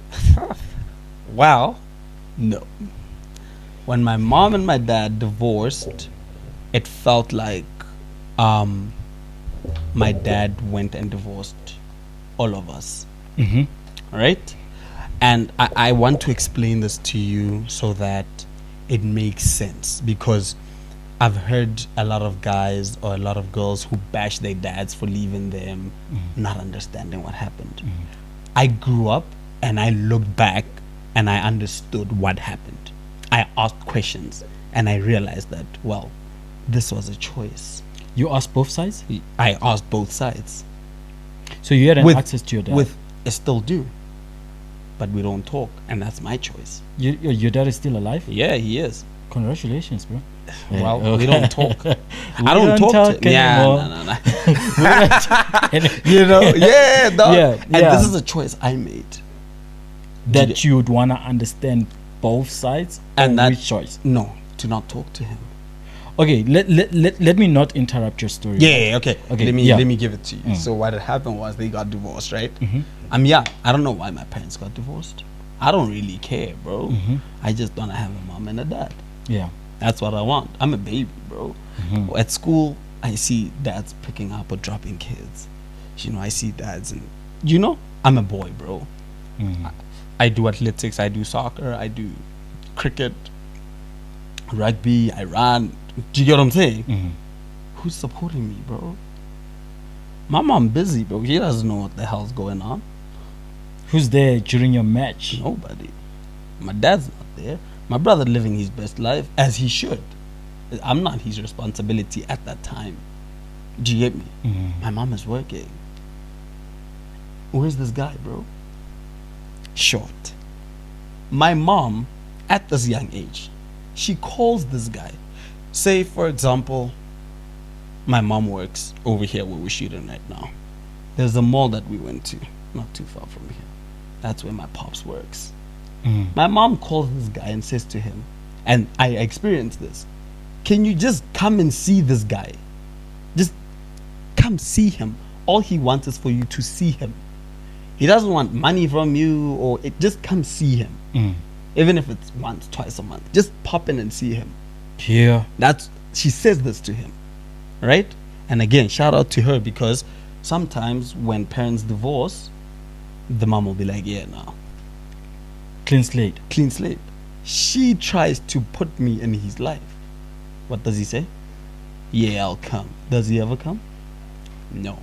Well, no. When my mom and my dad divorced, it felt like my dad went and divorced all of us. Right? And I want to explain this to you so that it makes sense, because I've heard a lot of guys or a lot of girls who bash their dads for leaving them, not understanding what happened. I grew up and I looked back and I understood what happened. I asked questions and I realized that, well, this was a choice. You asked both sides? I asked both sides. So you had access to your dad? I still do. But we don't talk, and that's my choice. Your dad is still alive? Yeah, he is. Congratulations, bro. Well, we don't talk. I don't talk to him. Yeah, no. You know, yeah, dog. Yeah. And this is a choice I made. That you would want to understand both sides? And that which choice? No, to not talk to him. Okay, let me not interrupt your story. Yeah, okay. Let me give it to you. So what had happened was they got divorced, right? I'm young. I don't know why my parents got divorced. I don't really care, bro. I just want to have a mom and a dad. Yeah. That's what I want. I'm a baby, bro. At school, I see dads picking up or dropping kids. You know, I see dads, and you know, I'm a boy, bro. I do athletics, I do soccer, I do cricket, rugby, I run. Do you get what I'm saying? Who's supporting me, bro? My mom busy, bro. She doesn't know what the hell's going on. Who's there during your match? Nobody. My dad's not there. My brother living his best life, as he should. I'm not his responsibility at that time. Do you get me? My mom is working. Where's this guy, bro? Short. My mom, at this young age, she calls this guy. Say, for example, my mom works over here where we're shooting right now. There's a mall that we went to, not too far from here. That's where my pops works. My mom calls this guy and says to him, and I experienced this, can you just come and see this guy? Just come see him. All he wants is for you to see him. He doesn't want money from you, or just come see him. Even if it's once, twice a month. Just pop in and see him. Yeah. She says this to him, right? And again, shout out to her, because sometimes when parents divorce, the mom will be like, yeah, no. Clean slate. Clean slate. She tries to put me in his life. What does he say? Yeah, I'll come. Does he ever come? No.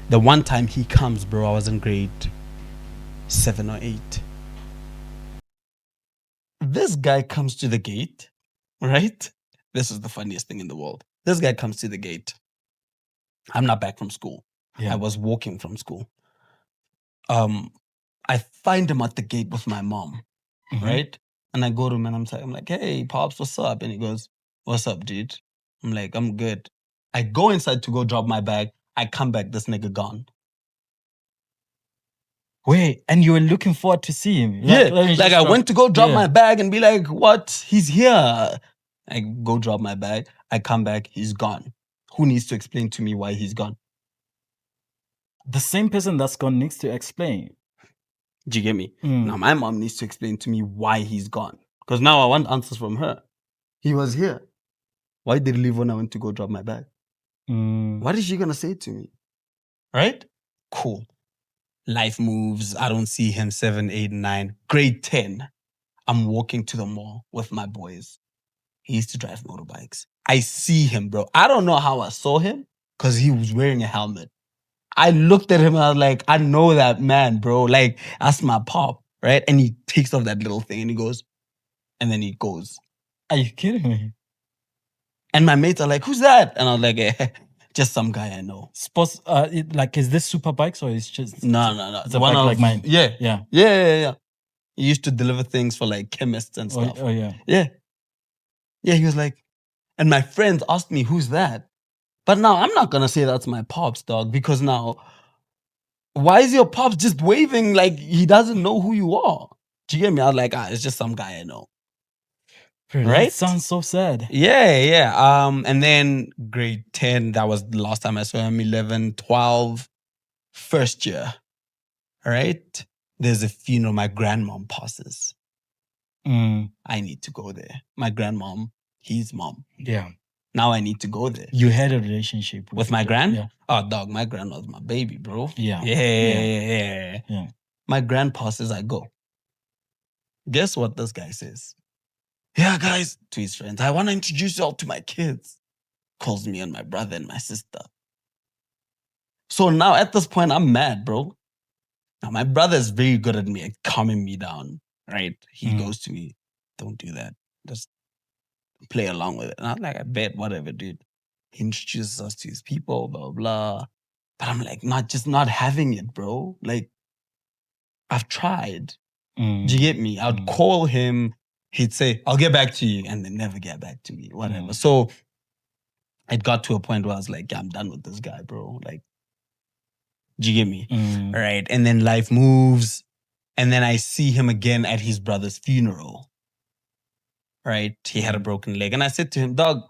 The one time he comes, bro, I was in grade 7 or 8. This guy comes to the gate, right? This is the funniest thing in the world. This guy comes to the gate. I'm not back from school. Yeah. I was walking from school. I find him at the gate with my mom, right? And I go to him and I'm like, hey, Pops, what's up? And he goes, what's up, dude? I'm like, I'm good. I go inside to go drop my bag. I come back, this nigga gone. Wait, and you were looking forward to see him? Yeah, let me like just I drop- went to go drop yeah. my bag and be like, what? He's here. I go drop my bag. I come back, he's gone. Who needs to explain to me why he's gone? The same person that's gone needs to explain. Do you get me? Mm. Now my mom needs to explain to me why he's gone. Because now I want answers from her. He was here. Why did he leave when I went to go drop my bag? Mm. What is she gonna say to me? Right? Cool. Life moves. I don't see him 7, 8, 9. Grade 10. I'm walking to the mall with my boys. He used to drive motorbikes. I see him, bro. I don't know how I saw him because he was wearing a helmet. I looked at him and I was like, I know that man, bro. Like, that's my pop, right? And he takes off that little thing and he goes, and then he goes. Are you kidding me? And my mates are like, who's that? And I was like, just some guy I know. Sports, is this super bikes or it's just No. It's a bike like mine. Yeah. He used to deliver things for like chemists and stuff. Oh yeah. Yeah, he was like, and my friends asked me, who's that? But now I'm not gonna say that's my pops, dog, because now, why is your pops just waving like he doesn't know who you are? Do you get me? I was like, it's just some guy I know. Bro, Right? That sounds so sad. Yeah. And then grade 10, that was the last time I saw him. 11, 12, first year. All right? There's a funeral. My grandmom passes. Mm. I need to go there. My grandmom, his mom. Yeah. Now I need to go there. You had a relationship with my gran? Yeah. Oh, dog, my gran was my baby, bro. Yeah. Yeah. My gran passes, I go. Guess what this guy says? Yeah, guys, to his friends, I want to introduce you all to my kids. Calls me and my brother and my sister. So now at this point, I'm mad, bro. Now my brother is very good at me, calming me down, right? He goes to me, don't do that. Just play along with it. And I'm like, I bet, whatever, dude. He introduces us to his people, blah, blah. But I'm like, not having it, bro. Like, I've tried. Do you get me? I'd call him. He'd say, I'll get back to you. And then never get back to me, whatever. So it got to a point where I was like, yeah, I'm done with this guy, bro. Like, do you get me? All right. And then life moves. And then I see him again at his brother's funeral. Right? He had a broken leg. And I said to him, dog,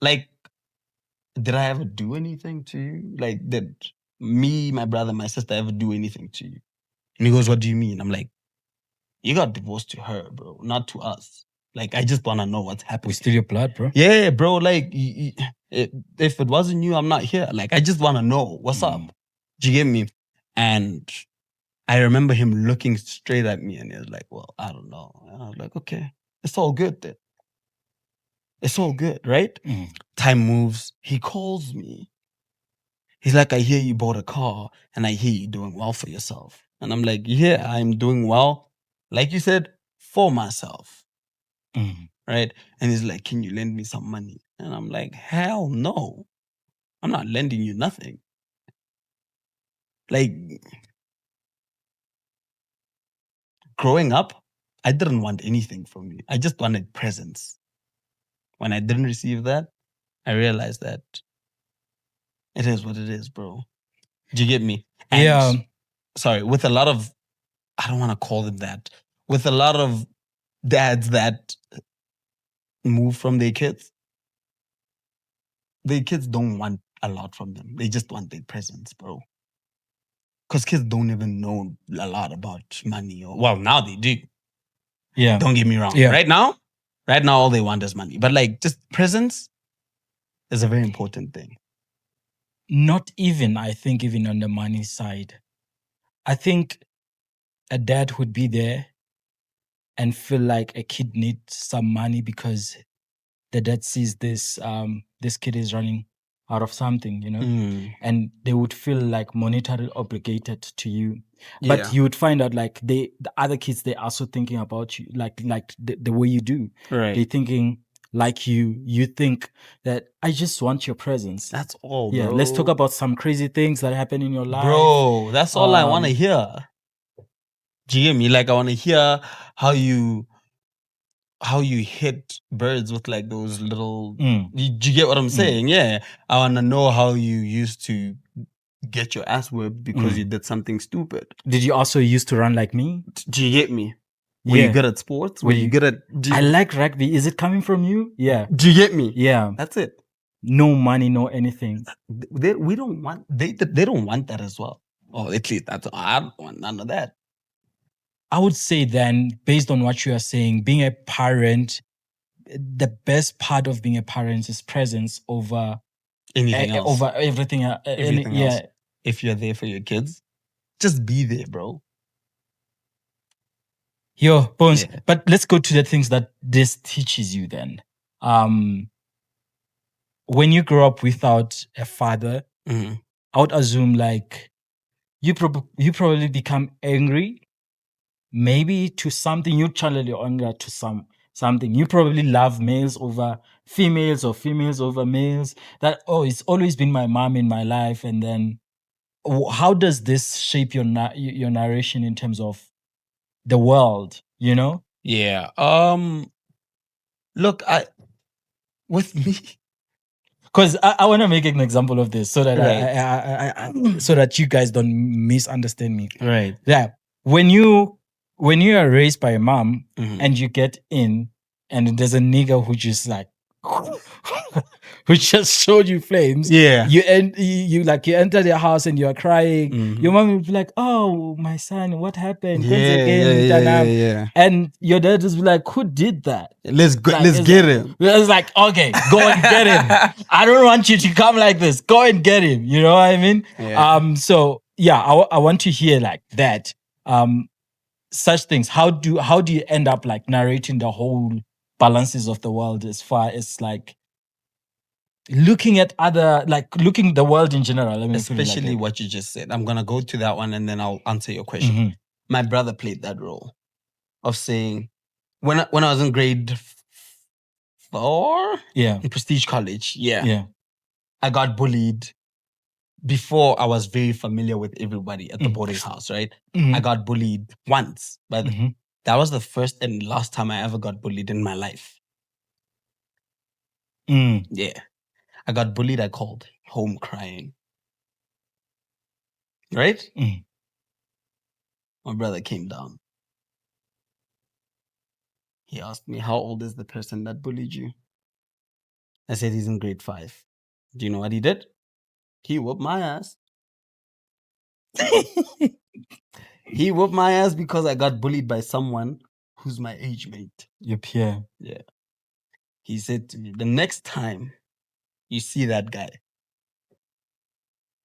like, did I ever do anything to you? Like, did me, my brother, my sister ever do anything to you? And he goes, what do you mean? I'm like, you got divorced to her, bro, not to us. Like, I just want to know what's happening. We steal your blood, bro. Yeah, bro. Like, if it wasn't you, I'm not here. Like, I just want to know what's up. Do you get me? And I remember him looking straight at me and he was like, well, I don't know. And I was like, okay, it's all good then. It's all good, right? Time moves. He calls me. He's like, I hear you bought a car and I hear you doing well for yourself. And I'm like, yeah, I'm doing well. Like you said, for myself. Right? And he's like, can you lend me some money? And I'm like, hell no. I'm not lending you nothing. Like, growing up, I didn't want anything from you. I just wanted presents. When I didn't receive that, I realized that it is what it is, bro. Do you get me? And sorry, with a lot of, I don't want to call them that, with a lot of dads that move from their kids don't want a lot from them. They just want their presence, bro. Because kids don't even know a lot about money. Well, now they do. Yeah. Don't get me wrong. Yeah. Right now, all they want is money. But like, just presence is a very important thing. Not even, I think, even on the money side. I think a dad would be there and feel like a kid needs some money because the dad sees this kid is running out of something, you know, and they would feel like monetarily obligated to you. Yeah. But you would find out like the other kids, they're also thinking about you like the way you do. Right. They're thinking like you think that I just want your presence. That's all, bro. Yeah, let's talk about some crazy things that happen in your life. Bro, that's all I want to hear. Do you hear me? Like, I want to hear how you how you hit birds with like those little. Mm. Do you get what I'm saying? Yeah. I want to know how you used to get your ass whipped because you did something stupid. Did you also used to run like me? Do you get me? Were you good at sports? Were you good at? I like rugby. Is it coming from you? Yeah. Do you get me? Yeah. That's it. No money, no anything. They don't want that as well. Oh, at least I don't want none of that. I would say then, based on what you are saying, being a parent, the best part of being a parent is presence over anything else. Over everything. Everything else. If you're there for your kids, just be there, bro. Yo, Bones. Yeah. But let's go to the things that this teaches you then. When you grow up without a father, I would assume like you probably become angry, maybe to something. You channel your anger to something. You probably love males over females or females over males. That, it's always been my mom in my life. And then how does this shape your narration in terms of the world, you know? Yeah. Look, with me, because I want to make an example of this so that I so that you guys don't misunderstand me. Right. Yeah. When you are raised by a mom and you get in and there's a nigga who just like who just showed you flames. Yeah. You enter their house and you're crying. Your mom will be like, "Oh, my son, what happened?" Yeah. And your dad is like, "Who did that? Let's get him." It's like, okay, go and get him. I don't want you to come like this. Go and get him. You know what I mean? Yeah. So yeah, I want to hear like that. Such things. How do you end up like narrating the whole balances of the world as far as like looking at looking the world in general? Especially what you just said. I'm gonna go to that one and then I'll answer your question. My brother played that role of saying when I was in grade 4, in Prestige College, I got bullied before I was very familiar with everybody at the boarding house, right? I got bullied once, but that was the first and last time I ever got bullied in my life. Yeah. I got bullied. I called home crying. Right? My brother came down. He asked me, "How old is the person that bullied you?" I said, "He's in grade 5. Do you know what he did? He whooped my ass. He whooped my ass because I got bullied by someone who's my age mate. Your peer. Yeah. He said to me, "The next time you see that guy,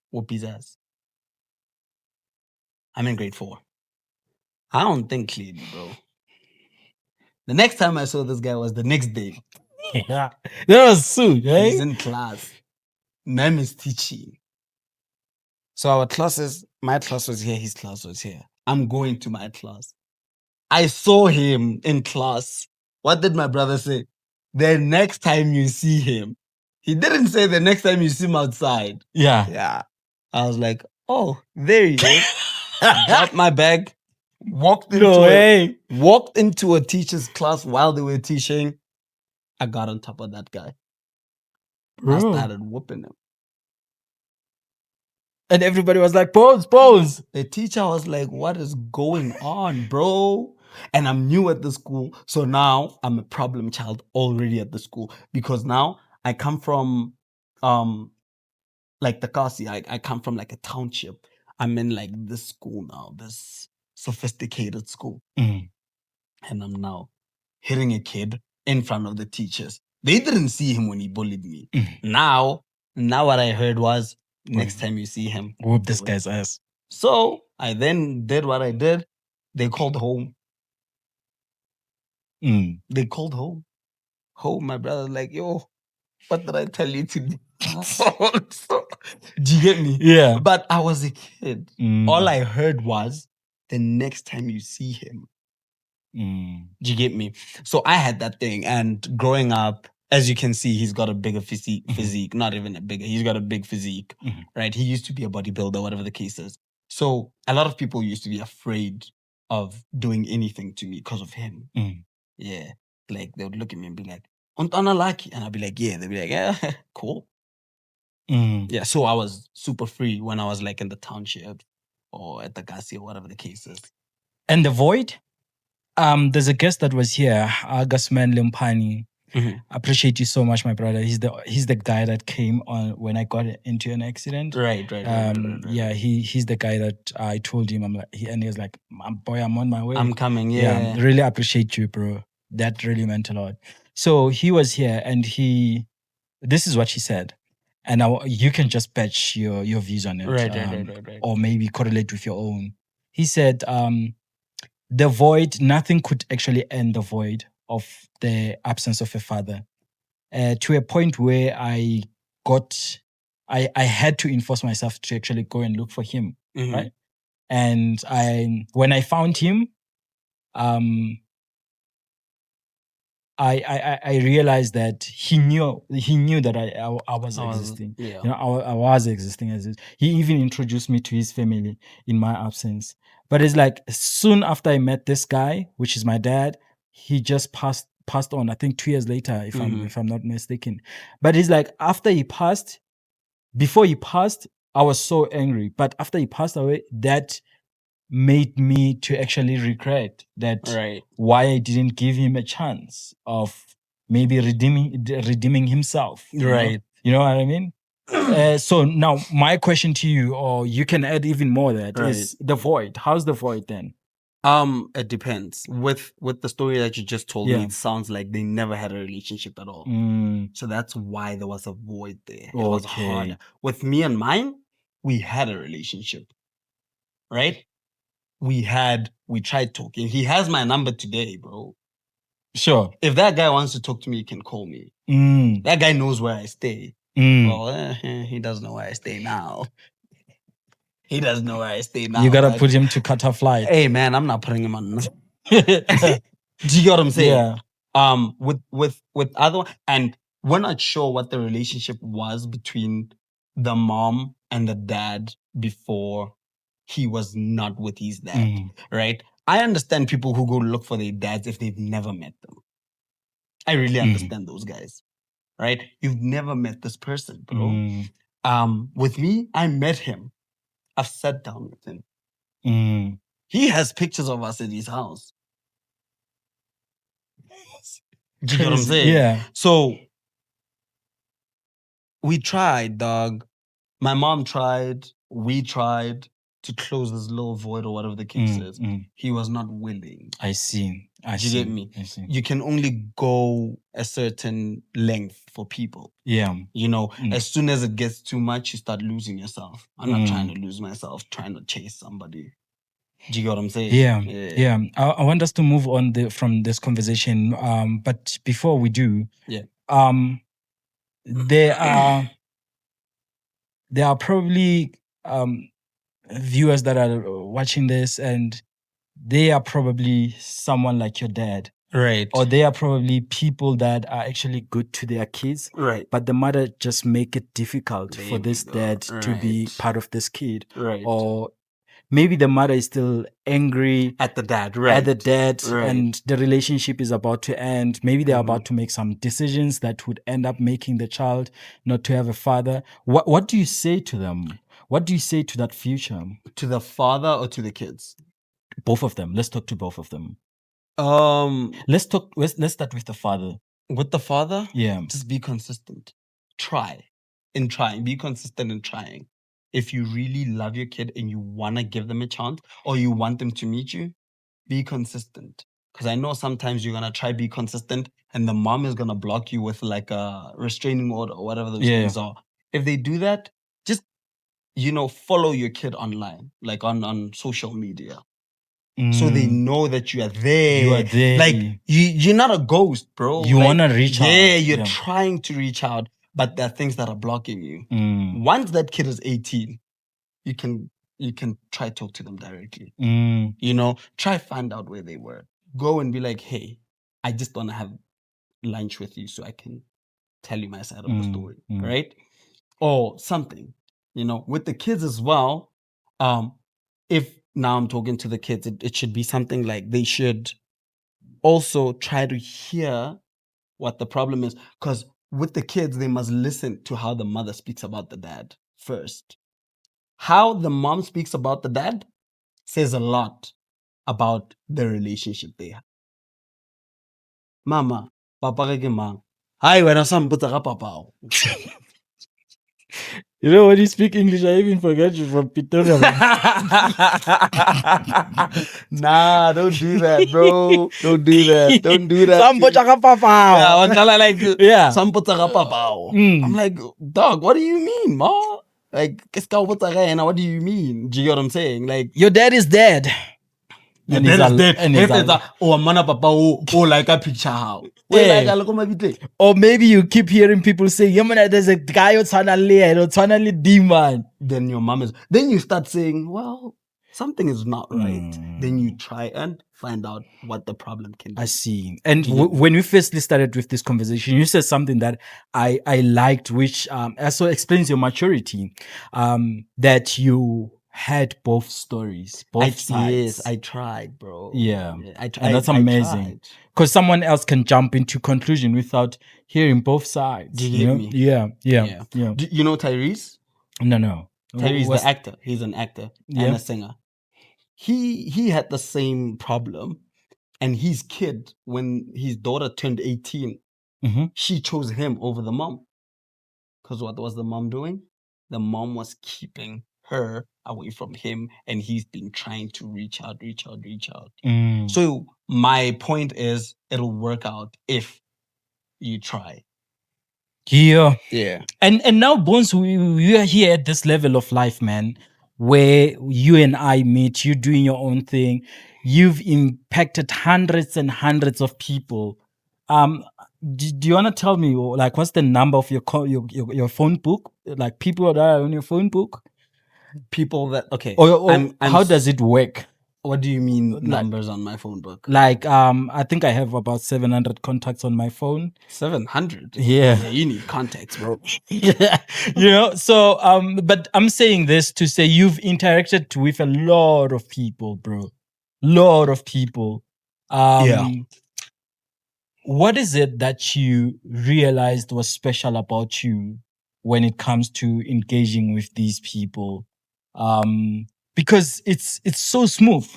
whoop his ass." I'm in grade 4. I don't think clearly, bro. The next time I saw this guy was the next day. Yeah. That was soon, right? He's in class. Ma'am is teaching. So my class was here, his class was here. I'm going to my class. I saw him in class. What did my brother say? The next time you see him. He didn't say the next time you see him outside. Yeah. I was like, oh, there he is. Dropped my bag, walked into a teacher's class while they were teaching. I got on top of that guy. Bro. I started whooping him. And everybody was like, "Pose." The teacher was like, "What is going on, bro?" And I'm new at the school. So now I'm a problem child already at the school. Because now I come from like the Kasi. I come from like a township. I'm in like this school now, this sophisticated school. And I'm now hitting a kid in front of the teachers. They didn't see him when he bullied me. Now what I heard was, next time you see him, whoop this guy's ass. So I then did what I did. They called home. They called home. My brother like, "Yo, what did I tell you to do?" Do you get me? Yeah. But I was a kid. All I heard was, the next time you see him. Do you get me? So I had that thing. And growing up, as you can see, he's got a bigger physique. Not even a bigger. He's got a big physique, right? He used to be a bodybuilder, whatever the case is. So a lot of people used to be afraid of doing anything to me because of him. Yeah. like they would look at me and be like, "Ontana lucky," and I'd be like, "Yeah." They'd be like, "Yeah, cool." Yeah, so I was super free when I was like in the township or at the Gasi or whatever the case is. And the void? There's a guest that was here, Augustman Limpani. Mhm. Appreciate you so much, my brother. He's the guy that came on when I got into an accident. Right. Yeah, he's the guy that I told him. And he was like, "Boy, I'm on my way. I'm coming. Yeah. Really appreciate you, bro. That really meant a lot." So he was here, and this is what he said, and now you can just patch your views on it, Right. or maybe correlate with your own. He said, the void, nothing could actually end the void of the absence of a father, to a point where I had to enforce myself to actually go and look for him, Mhm. right? And when I found him, I realized that he knew that I was existing. Yeah. You know, I was existing as it. He even introduced me to his family in my absence. But it's like soon after I met this guy, which is my dad, he just passed on. I think 2 years later, if I'm not mistaken. But it's like after he passed, before he passed, I was so angry. But after he passed away, that made me to actually regret that Right. why I didn't give him a chance of maybe redeeming himself. Right. You know what I mean? So now my question to you, or you can add even more, that is the void. How's the void then? It depends. With the story that you just told me, Yeah. it sounds like they never had a relationship at all. So that's why there was a void there. It was Okay. hard. With me and mine, we had a relationship. Right? We tried talking. He has my number today, bro. Sure. If that guy wants to talk to me, he can call me. That guy knows where I stay. Well, he doesn't know where I stay now. He doesn't know where I stay now. You gotta right? put him to cut a flight. Hey man, I'm not putting him on. Do you get what I'm saying? Yeah. With other, and we're not sure what the relationship was between the mom and the dad before he was not with his dad, right? I understand people who go look for their dads if they've never met them. I really understand those guys, right? You've never met this person, bro. With me, I met him. I've sat down with him. He has pictures of us in his house. Do you get what I'm saying? Yeah. So we tried, dog. My mom tried. We tried to close this little void or whatever the case is. He was not willing. I see. Do you get me? I see. You can only go a certain length for people. Yeah. You know, as soon as it gets too much, you start losing yourself. I'm not trying to lose myself, trying to chase somebody. Do you get what I'm saying? Yeah. I want us to move on from this conversation. But before we do, there are probably viewers that are watching this, and they are probably someone like your dad. Right. Or they are probably people that are actually good to their kids. Right. But the mother just make it difficult for this dad to be part of this kid. Right. Or maybe the mother is still angry at the dad, right? And the relationship is about to end. Maybe they're about to make some decisions that would end up making the child not to have a father. What do you say to them? What do you say to that future? To the father or to the kids? Both of them. Let's talk to both of them. Let's start with the father. With the father? Yeah. Just be consistent. Trying. Be consistent in trying. If you really love your kid and you want to give them a chance or you want them to meet you, be consistent. Because I know sometimes you're going to try be consistent and the mom is going to block you with like a restraining order or whatever those things are. If they do that, just, follow your kid online, like on social media. So they know that you are there. You are there. Like you're not a ghost, bro. You want to reach out. Yeah, you're trying to reach out, but there are things that are blocking you. Once that kid is 18, you can try to talk to them directly. Try find out where they were. Go and be like, hey, I just want to have lunch with you so I can tell you my side of the story, right? Or something. With the kids as well, if now I'm talking to the kids, it should be something like they should also try to hear what the problem is. Because with the kids, they must listen to how the mother speaks about the dad first. How the mom speaks about the dad says a lot about the relationship they have. Mama, papa ke mang? Hi, wena sa mpotsa ka papa. You know, when you speak English, I even forget you from Pretoria. Nah, don't do that, bro. Don't do that. Don't do that. Yeah, one time like Yeah. some papa. Mm. I'm like, dog, what do you mean, ma? Like, what do you mean? Do you get what I'm saying? Like, Your dad is dead. your And dad he's is al- dead. and he's al- Oh, mana papa, oh, like a picture how? Yeah. Or maybe you keep hearing people say, yeah, man, there's a guy who's totally demon. Then your mom is. Then you start saying, well, something is not right. Then you try and find out what the problem can be. I see. And Do you- when we firstly started with this conversation, you said something that I liked, which also explains your maturity. That you had both stories, both sides. Yes, I tried, bro. Yeah. I And that's amazing. Because someone else can jump into conclusion without hearing both sides. Do you get me? Yeah. Do you know Tyrese? No. Tyrese, What's- the actor. He's an actor Yeah. and a singer. He had the same problem, and his kid, when his daughter turned 18, Mhm. she chose him over the mom. Because what was the mom doing? The mom was keeping her away from him, and he's been trying to reach out. Mm. So my point is, it'll work out if you try. Yeah. Yeah. And now, Bones, we are here at this level of life, man, where you and I meet, you doing your own thing. You've impacted hundreds and hundreds of people. Do you want to tell me, like, what's the number of your phone book? Like, people that are on your phone book? People that okay. Or I'm how does it work? What do you mean Like- numbers on my phone book? Like, I think I have about 700 contacts on my phone. 700. Yeah. You need contacts, bro. Yeah, so but I'm saying this to say you've interacted with a lot of people, bro. Lot of people. Yeah. What is it that you realized was special about you when it comes to engaging with these people? Because it's so smooth.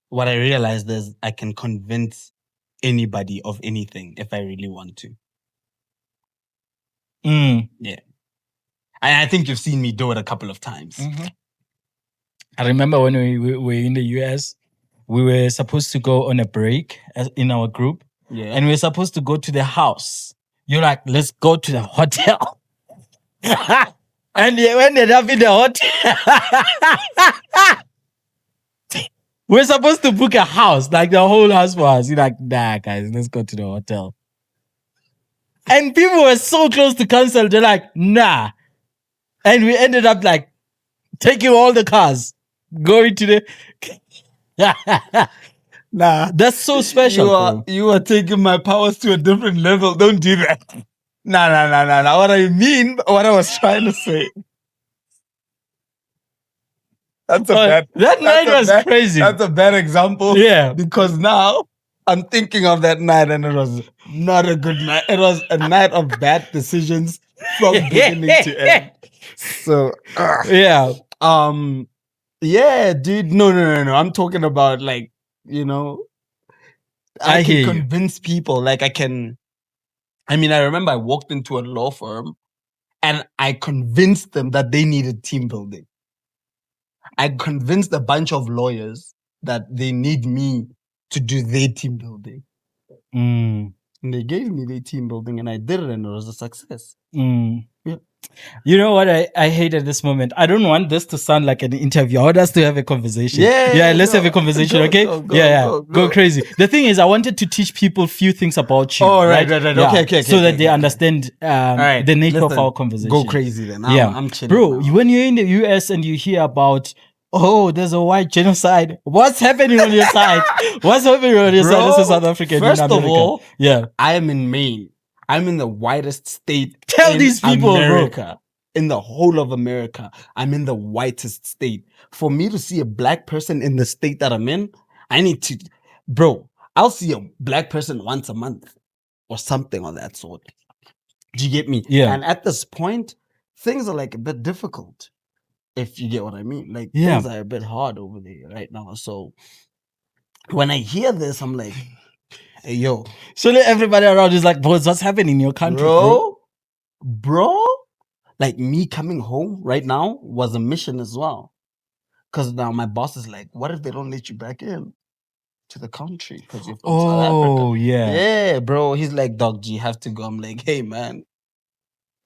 What I realized is I can convince anybody of anything if I really want to. Mm. And I think you've seen me do it a couple of times. Mhm. I remember when we were in the US, we were supposed to go on a break in our group. Yeah. And we were supposed to go to the house. You're like, let's go to the hotel. And we ended up in the hotel. We're supposed to book a house, like the whole house for us. You're like, nah, guys, let's go to the hotel. And people were so close to cancel. They're like, nah. And we ended up like taking all the cars, going to the. Nah. That's so special. You are taking my powers to a different level. Don't do that. Nah. What I mean, what I was trying to say. That's That night was crazy. That's a bad example. Yeah. Because now I'm thinking of that night and it was not a good night. It was a night of bad decisions from beginning to end. So, Yeah. yeah, dude. No. I'm talking about like, I I hear you. can convince people. Like I remember I walked into a law firm and I convinced them that they needed team building. I convinced a bunch of lawyers that they need me to do their team building. Mm. And they gave me their team building and I did it and it was a success. Mm. Yeah. You know what I hate at this moment? I don't want this to sound like an interview. I want us to have a conversation. Yeah, let's go. have a conversation, Go, okay? go, Go crazy. The thing is, I wanted to teach people few things about you. Oh, right. Yeah, Okay. so that they okay. understand right, the nature of listen, our conversation. Go crazy then. I'm chilling. Bro, now. when you're in the US and you hear about, oh, there's a white genocide. What's happening on your side? What's happening on your side? This is South Africa. First in of America. all, yeah. I am in Maine. I'm in the whitest state. Tell in these people, America. bro. In the whole of America, I'm in the whitest state. For me to see a black person in the state that I'm in, I need to, bro. I'll see a black person once a month or something of that sort. Do you get me? Yeah. And at this point, things are like a bit difficult, if you get what I mean. Like Yeah. things are a bit hard over there right now. So when I hear this, I'm like, hey, yo, Surely everybody around is like, boys, what's happening in your country, bro? bro, like me coming home right now was a mission as well. Because now my boss is like, what if they don't let you back in to the country? Because you're from South Africa. Oh, yeah. Yeah, bro. He's like, dog, do you have to go? I'm like, hey, man,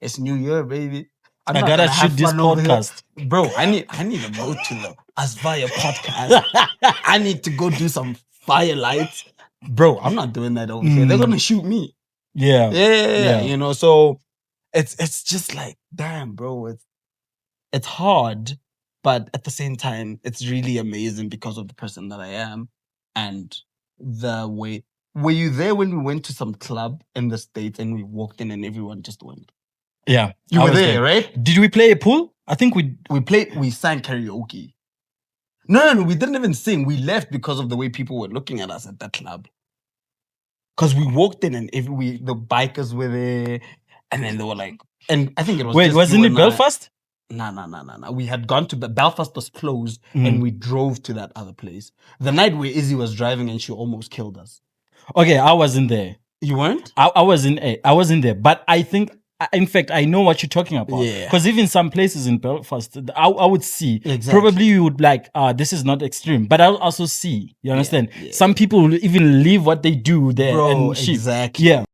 it's New Year, baby. I'm I not gotta gonna have shoot this fun over here. podcast. Bro, I need to go to the Asvaya podcast. I need to go do some firelights. Bro, I'm not doing that over here. They're gonna shoot me. Yeah. Yeah, you know, so it's just like, damn, bro, it's hard, but at the same time, it's really amazing because of the person that I am and the way. Were you there when we went to some club in the States and we walked in and everyone just went? Yeah. You I were was there, right? Did we play a pool? I think we We sang karaoke. No, we didn't even sing. We left because of the way people were looking at us at that club. Because we walked in and the bikers were there, and then they were like, and I think it was. Wait, just wasn't you it and I. Belfast? No. We had gone to Belfast was closed, and we drove to that other place. The night where Izzy was driving and she almost killed us. Okay, I wasn't there. You weren't? I wasn't there, but I think, in fact, I know what you're talking about. Yeah. Because even some places in Belfast, I would see. Exactly. Probably you would like, this is not extreme, but I'll also see. You understand? yeah. Some people will even leave what they do there Bro, and shit. exactly. Yeah.